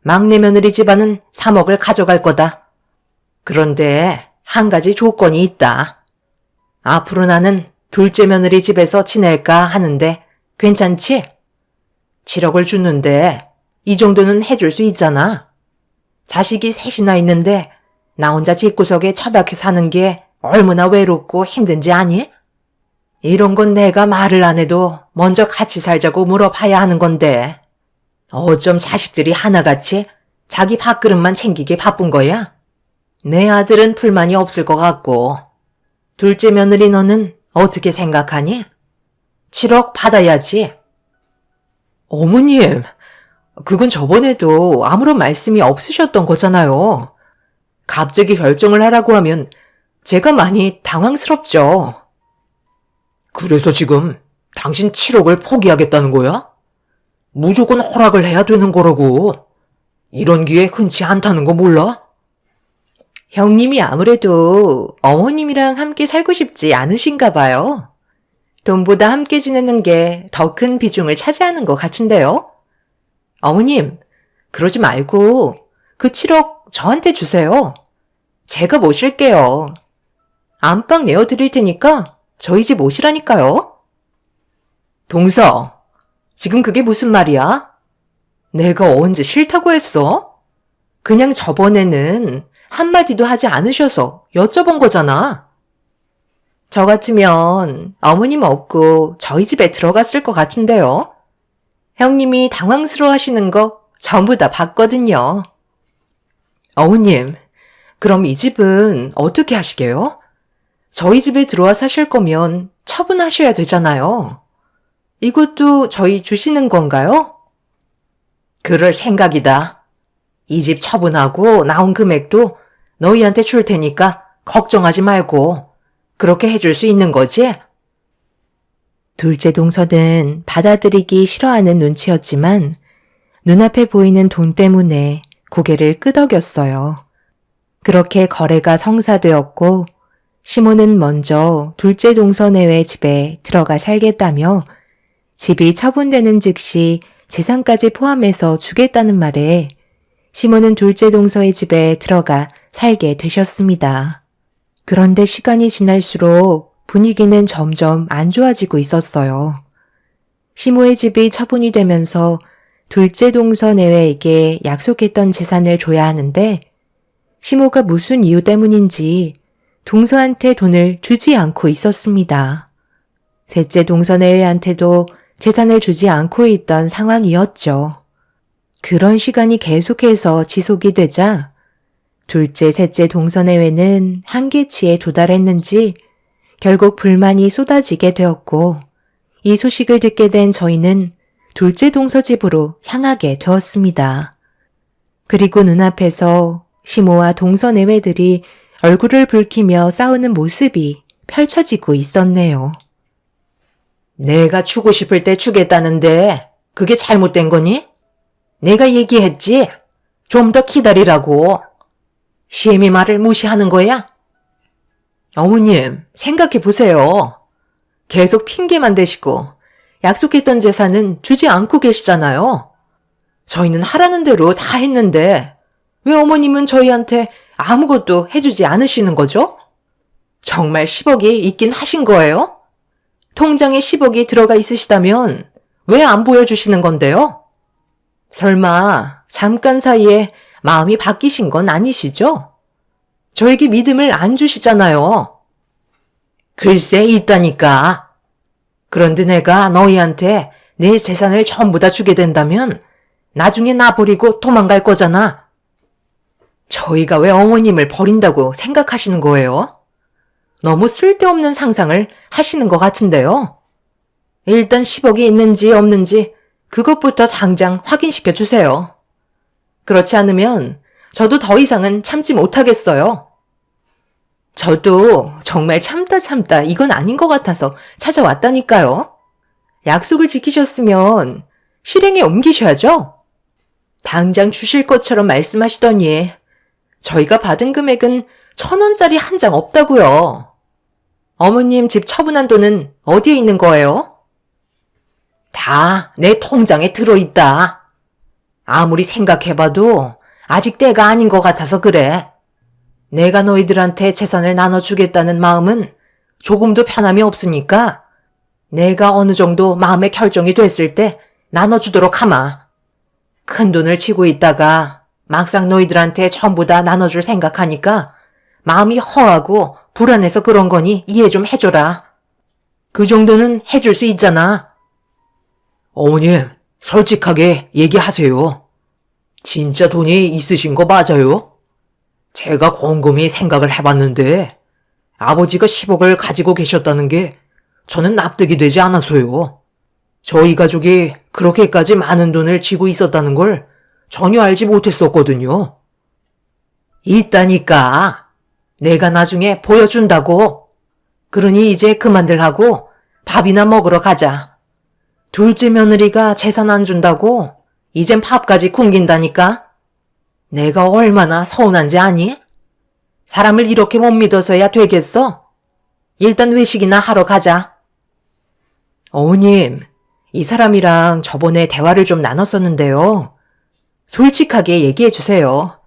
막내 며느리 집안은 3억을 가져갈 거다. 그런데 한 가지 조건이 있다. 앞으로 나는 둘째 며느리 집에서 지낼까 하는데 괜찮지? 7억을 주는데 이 정도는 해줄 수 있잖아. 자식이 셋이나 있는데 나 혼자 집구석에 처박혀 사는 게 얼마나 외롭고 힘든지 아니? 이런 건 내가 말을 안 해도 먼저 같이 살자고 물어봐야 하는 건데. 어쩜 자식들이 하나같이 자기 밥그릇만 챙기게 바쁜 거야? 내 아들은 불만이 없을 것 같고. 둘째 며느리 너는 어떻게 생각하니? 7억 받아야지. 어머님, 그건 저번에도 아무런 말씀이 없으셨던 거잖아요. 갑자기 결정을 하라고 하면 제가 많이 당황스럽죠. 그래서 지금 당신 7억을 포기하겠다는 거야? 무조건 허락을 해야 되는 거라고. 이런 기회 흔치 않다는 거 몰라? 형님이 아무래도 어머님이랑 함께 살고 싶지 않으신가 봐요. 돈보다 함께 지내는 게 더 큰 비중을 차지하는 것 같은데요. 어머님, 그러지 말고 그 7억 저한테 주세요. 제가 모실게요. 안방 내어드릴 테니까 저희 집 오시라니까요. 동서, 지금 그게 무슨 말이야? 내가 언제 싫다고 했어? 그냥 저번에는 한마디도 하지 않으셔서 여쭤본 거잖아. 저 같으면 어머님 없고 저희 집에 들어갔을 것 같은데요. 형님이 당황스러워 하시는 거 전부 다 봤거든요. 어머님, 그럼 이 집은 어떻게 하시게요? 저희 집에 들어와 사실 거면 처분하셔야 되잖아요. 이것도 저희 주시는 건가요? 그럴 생각이다. 이 집 처분하고 나온 금액도 너희한테 줄 테니까 걱정하지 말고 그렇게 해줄 수 있는 거지? 둘째 동서는 받아들이기 싫어하는 눈치였지만 눈앞에 보이는 돈 때문에 고개를 끄덕였어요. 그렇게 거래가 성사되었고 시모는 먼저 둘째 동서네외 집에 들어가 살겠다며 집이 처분되는 즉시 재산까지 포함해서 주겠다는 말에 시모는 둘째 동서의 집에 들어가 살게 되셨습니다. 그런데 시간이 지날수록 분위기는 점점 안 좋아지고 있었어요. 시모의 집이 처분이 되면서 둘째 동서 내외에게 약속했던 재산을 줘야 하는데 시모가 무슨 이유 때문인지 동서한테 돈을 주지 않고 있었습니다. 셋째 동서 내외한테도 재산을 주지 않고 있던 상황이었죠. 그런 시간이 계속해서 지속이 되자 둘째, 셋째 동서 내외는 한계치에 도달했는지 결국 불만이 쏟아지게 되었고 이 소식을 듣게 된 저희는 둘째 동서 집으로 향하게 되었습니다. 그리고 눈앞에서 시모와 동서 내외들이 얼굴을 붉히며 싸우는 모습이 펼쳐지고 있었네요. 내가 주고 싶을 때 주겠다는데 그게 잘못된 거니? 내가 얘기했지? 좀 더 기다리라고. 시엠이 말을 무시하는 거야? 어머님, 생각해 보세요. 계속 핑계만 대시고 약속했던 재산은 주지 않고 계시잖아요. 저희는 하라는 대로 다 했는데 왜 어머님은 저희한테 아무것도 해주지 않으시는 거죠? 정말 10억이 있긴 하신 거예요? 통장에 10억이 들어가 있으시다면 왜 안 보여주시는 건데요? 설마 잠깐 사이에 마음이 바뀌신 건 아니시죠? 저에게 믿음을 안 주시잖아요. 글쎄 있다니까. 그런데 내가 너희한테 내 재산을 전부 다 주게 된다면 나중에 나 버리고 도망갈 거잖아. 저희가 왜 어머님을 버린다고 생각하시는 거예요? 너무 쓸데없는 상상을 하시는 것 같은데요. 일단 10억이 있는지 없는지 그것부터 당장 확인시켜 주세요. 그렇지 않으면 저도 더 이상은 참지 못하겠어요. 저도 정말 참다 이건 아닌 것 같아서 찾아왔다니까요. 약속을 지키셨으면 실행에 옮기셔야죠. 당장 주실 것처럼 말씀하시더니 저희가 받은 금액은 1,000원짜리 한 장 없다고요. 어머님 집 처분한 돈은 어디에 있는 거예요? 다 내 통장에 들어있다. 아무리 생각해봐도 아직 때가 아닌 것 같아서 그래. 내가 너희들한테 재산을 나눠주겠다는 마음은 조금도 변함이 없으니까 내가 어느 정도 마음의 결정이 됐을 때 나눠주도록 하마. 큰 돈을 치고 있다가 막상 너희들한테 전부 다 나눠줄 생각하니까 마음이 허하고 불안해서 그런 거니 이해 좀 해줘라. 그 정도는 해줄 수 있잖아. 어머님, 솔직하게 얘기하세요. 진짜 돈이 있으신 거 맞아요? 제가 곰곰이 생각을 해봤는데 아버지가 10억을 가지고 계셨다는 게 저는 납득이 되지 않아서요. 저희 가족이 그렇게까지 많은 돈을 쥐고 있었다는 걸 전혀 알지 못했었거든요. 있다니까. 내가 나중에 보여준다고. 그러니 이제 그만들 하고 밥이나 먹으러 가자. 둘째 며느리가 재산 안 준다고 이젠 밥까지 굶긴다니까. 내가 얼마나 서운한지 아니? 사람을 이렇게 못 믿어서야 되겠어? 일단 외식이나 하러 가자. 어머님, 이 사람이랑 저번에 대화를 좀 나눴었는데요. 솔직하게 얘기해 주세요.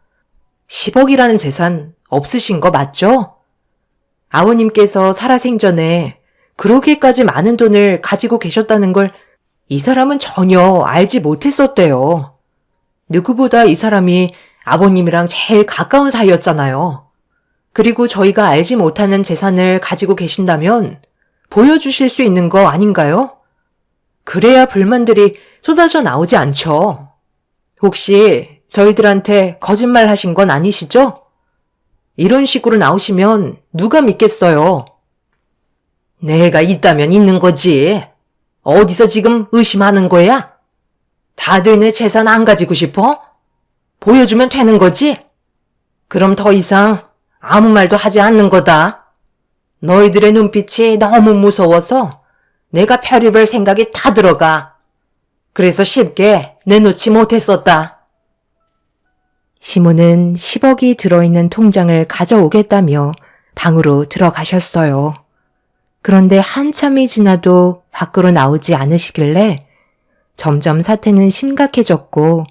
10억이라는 재산 없으신 거 맞죠? 아버님께서 살아생전에 그렇게까지 많은 돈을 가지고 계셨다는 걸 이 사람은 전혀 알지 못했었대요. 누구보다 이 사람이 아버님이랑 제일 가까운 사이였잖아요. 그리고 저희가 알지 못하는 재산을 가지고 계신다면 보여주실 수 있는 거 아닌가요? 그래야 불만들이 쏟아져 나오지 않죠. 혹시 저희들한테 거짓말 하신 건 아니시죠? 이런 식으로 나오시면 누가 믿겠어요? 내가 있다면 있는 거지. 어디서 지금 의심하는 거야? 다들 내 재산 안 가지고 싶어? 보여주면 되는 거지? 그럼 더 이상 아무 말도 하지 않는 거다. 너희들의 눈빛이 너무 무서워서 내가 별의별 생각이 다 들어가. 그래서 쉽게 내놓지 못했었다. 시몬은 10억이 들어있는 통장을 가져오겠다며 방으로 들어가셨어요. 그런데 한참이 지나도 밖으로 나오지 않으시길래 점점 사태는 심각해졌고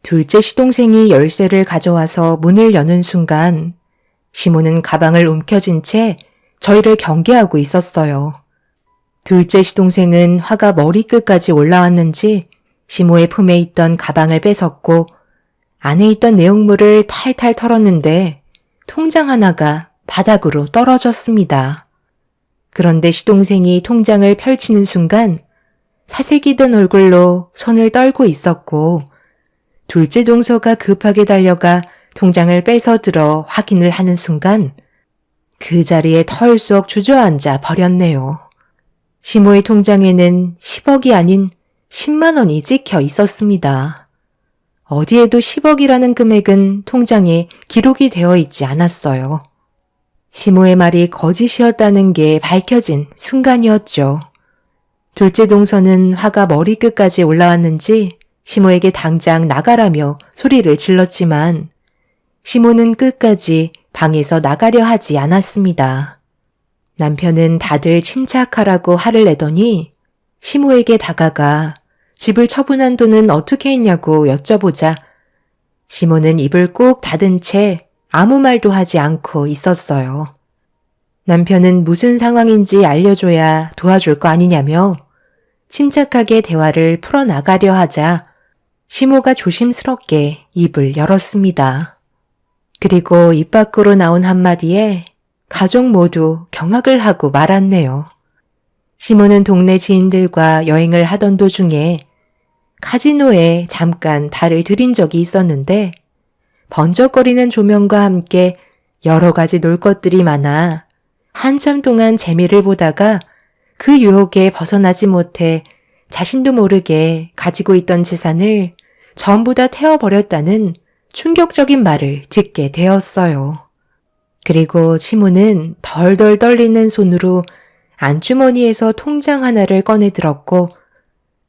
둘째 시동생이 열쇠를 가져와서 문을 여는 순간 시몬은 가방을 움켜쥔 채 저희를 경계하고 있었어요. 둘째 시동생은 화가 머리끝까지 올라왔는지 시모의 품에 있던 가방을 뺏었고 안에 있던 내용물을 탈탈 털었는데 통장 하나가 바닥으로 떨어졌습니다. 그런데 시동생이 통장을 펼치는 순간 사색이 든 얼굴로 손을 떨고 있었고 둘째 동서가 급하게 달려가 통장을 뺏어 들어 확인을 하는 순간 그 자리에 털썩 주저앉아 버렸네요. 시모의 통장에는 10억이 아닌 10만 원이 찍혀 있었습니다. 어디에도 10억이라는 금액은 통장에 기록이 되어 있지 않았어요. 시모의 말이 거짓이었다는 게 밝혀진 순간이었죠. 둘째 동서는 화가 머리끝까지 올라왔는지 시모에게 당장 나가라며 소리를 질렀지만 시모는 끝까지 방에서 나가려 하지 않았습니다. 남편은 다들 침착하라고 화를 내더니 시모에게 다가가 집을 처분한 돈은 어떻게 했냐고 여쭤보자 시모는 입을 꾹 닫은 채 아무 말도 하지 않고 있었어요. 남편은 무슨 상황인지 알려줘야 도와줄 거 아니냐며 침착하게 대화를 풀어나가려 하자 시모가 조심스럽게 입을 열었습니다. 그리고 입 밖으로 나온 한마디에 가족 모두 경악을 하고 말았네요. 시모는 동네 지인들과 여행을 하던 도중에 카지노에 잠깐 발을 들인 적이 있었는데 번쩍거리는 조명과 함께 여러 가지 놀 것들이 많아 한참 동안 재미를 보다가 그 유혹에 벗어나지 못해 자신도 모르게 가지고 있던 재산을 전부 다 태워버렸다는 충격적인 말을 듣게 되었어요. 그리고 시모는 덜덜 떨리는 손으로 안주머니에서 통장 하나를 꺼내 들었고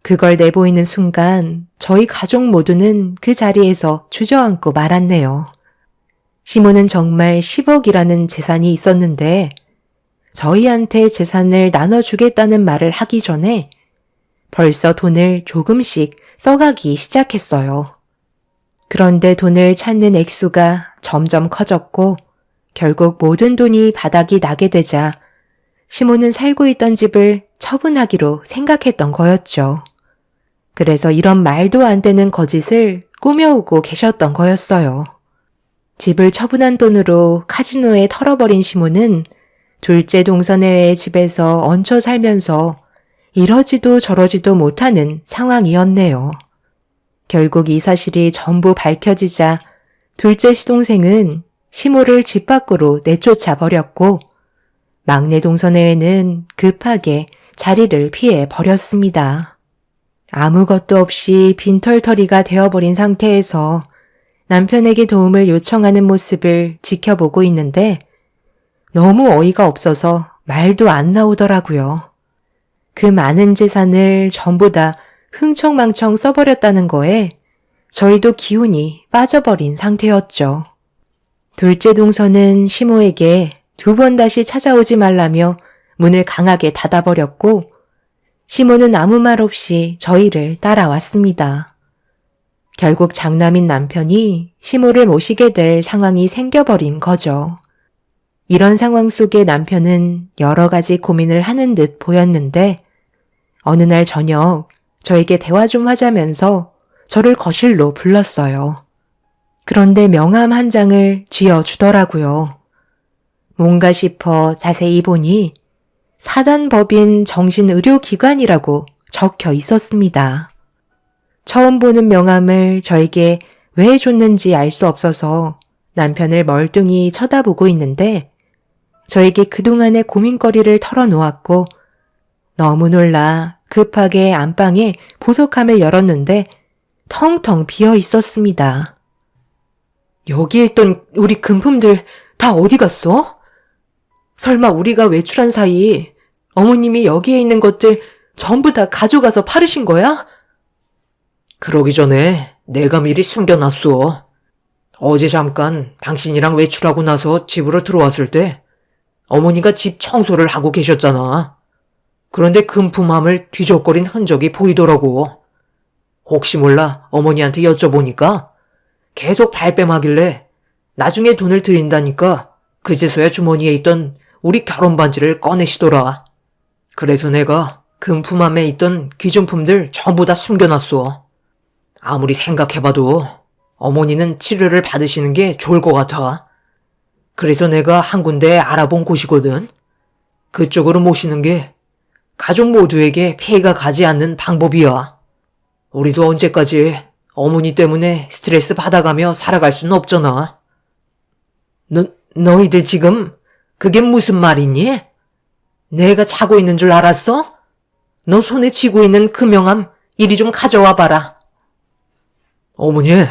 그걸 내보이는 순간 저희 가족 모두는 그 자리에서 주저앉고 말았네요. 시모는 정말 10억이라는 재산이 있었는데 저희한테 재산을 나눠주겠다는 말을 하기 전에 벌써 돈을 조금씩 써가기 시작했어요. 그런데 돈을 찾는 액수가 점점 커졌고 결국 모든 돈이 바닥이 나게 되자 시모는 살고 있던 집을 처분하기로 생각했던 거였죠. 그래서 이런 말도 안 되는 거짓을 꾸며오고 계셨던 거였어요. 집을 처분한 돈으로 카지노에 털어버린 시모는 둘째 동서내외의 집에서 얹혀 살면서 이러지도 저러지도 못하는 상황이었네요. 결국 이 사실이 전부 밝혀지자 둘째 시동생은 시모를 집 밖으로 내쫓아 버렸고 막내 동서내외는 급하게 자리를 피해 버렸습니다. 아무것도 없이 빈털터리가 되어버린 상태에서 남편에게 도움을 요청하는 모습을 지켜보고 있는데 너무 어이가 없어서 말도 안 나오더라고요. 그 많은 재산을 전부 다 흥청망청 써버렸다는 거에 저희도 기운이 빠져버린 상태였죠. 둘째 동서는 시모에게 2번 다시 찾아오지 말라며 문을 강하게 닫아버렸고 시모는 아무 말 없이 저희를 따라왔습니다. 결국 장남인 남편이 시모를 모시게 될 상황이 생겨버린 거죠. 이런 상황 속에 남편은 여러 가지 고민을 하는 듯 보였는데 어느 날 저녁 저에게 대화 좀 하자면서 저를 거실로 불렀어요. 그런데 명함 한 장을 쥐어주더라고요. 뭔가 싶어 자세히 보니 사단법인 정신의료기관이라고 적혀 있었습니다. 처음 보는 명함을 저에게 왜 줬는지 알 수 없어서 남편을 멀뚱히 쳐다보고 있는데 저에게 그동안의 고민거리를 털어놓았고 너무 놀라 급하게 안방에 보석함을 열었는데 텅텅 비어 있었습니다. 여기에 있던 우리 금품들 다 어디 갔어? 설마 우리가 외출한 사이 어머님이 여기에 있는 것들 전부 다 가져가서 팔으신 거야? 그러기 전에 내가 미리 숨겨놨어. 어제 잠깐 당신이랑 외출하고 나서 집으로 들어왔을 때 어머니가 집 청소를 하고 계셨잖아. 그런데 금품함을 뒤적거린 흔적이 보이더라고. 혹시 몰라 어머니한테 여쭤보니까 계속 발뺌하길래 나중에 돈을 드린다니까 그제서야 주머니에 있던 우리 결혼 반지를 꺼내시더라. 그래서 내가 금품함에 있던 귀중품들 전부 다 숨겨놨어. 아무리 생각해봐도 어머니는 치료를 받으시는 게 좋을 것 같아. 그래서 내가 한 군데 알아본 곳이거든. 그쪽으로 모시는 게 가족 모두에게 피해가 가지 않는 방법이야. 우리도 언제까지 어머니 때문에 스트레스 받아가며 살아갈 수는 없잖아. 너희들 지금 그게 무슨 말이니? 내가 자고 있는 줄 알았어? 너 손에 쥐고 있는 그 명함 이리 좀 가져와 봐라. 어머니,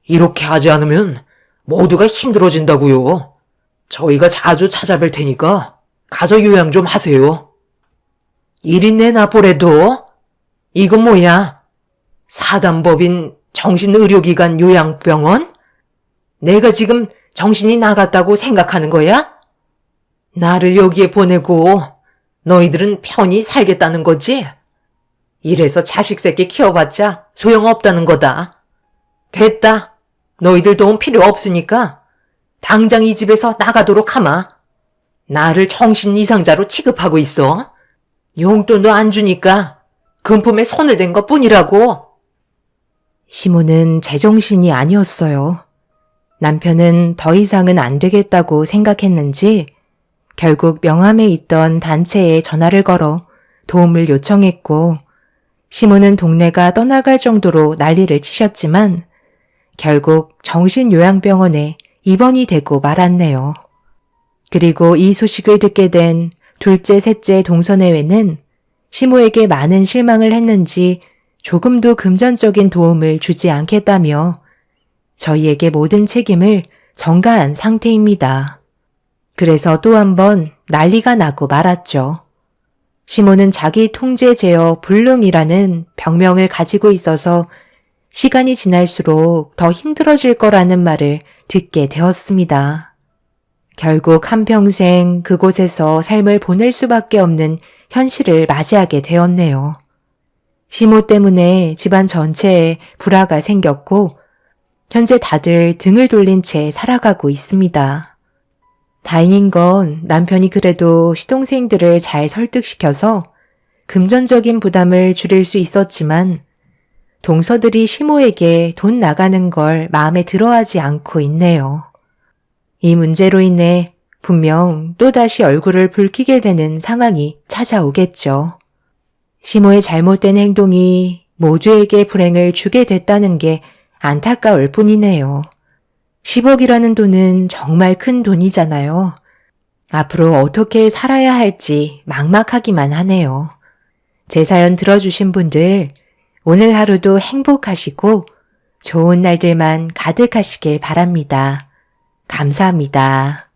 이렇게 하지 않으면 모두가 힘들어진다고요. 저희가 자주 찾아뵐 테니까 가서 요양 좀 하세요. 이리 내놔보래도? 이건 뭐야? 사단법인 정신의료기관 요양병원? 내가 지금 정신이 나갔다고 생각하는 거야? 나를 여기에 보내고 너희들은 편히 살겠다는 거지? 이래서 자식 새끼 키워봤자 소용없다는 거다. 됐다. 너희들 도움 필요 없으니까 당장 이 집에서 나가도록 하마. 나를 정신 이상자로 취급하고 있어. 용돈도 안 주니까 금품에 손을 댄 것 뿐이라고. 시모는 제정신이 아니었어요. 남편은 더 이상은 안 되겠다고 생각했는지 결국 명함에 있던 단체에 전화를 걸어 도움을 요청했고 시모는 동네가 떠나갈 정도로 난리를 치셨지만 결국 정신요양병원에 입원이 되고 말았네요. 그리고 이 소식을 듣게 된 둘째, 셋째 동서내외는 시모에게 많은 실망을 했는지 조금도 금전적인 도움을 주지 않겠다며 저희에게 모든 책임을 전가한 상태입니다. 그래서 또 한 번 난리가 나고 말았죠. 시모는 자기 통제 제어 불능이라는 병명을 가지고 있어서 시간이 지날수록 더 힘들어질 거라는 말을 듣게 되었습니다. 결국 한평생 그곳에서 삶을 보낼 수밖에 없는 현실을 맞이하게 되었네요. 시모 때문에 집안 전체에 불화가 생겼고 현재 다들 등을 돌린 채 살아가고 있습니다. 다행인 건 남편이 그래도 시동생들을 잘 설득시켜서 금전적인 부담을 줄일 수 있었지만 동서들이 시모에게 돈 나가는 걸 마음에 들어하지 않고 있네요. 이 문제로 인해 분명 또다시 얼굴을 붉히게 되는 상황이 찾아오겠죠. 시모의 잘못된 행동이 모두에게 불행을 주게 됐다는 게 안타까울 뿐이네요. 10억이라는 돈은 정말 큰 돈이잖아요. 앞으로 어떻게 살아야 할지 막막하기만 하네요. 제 사연 들어주신 분들, 오늘 하루도 행복하시고 좋은 날들만 가득하시길 바랍니다. 감사합니다.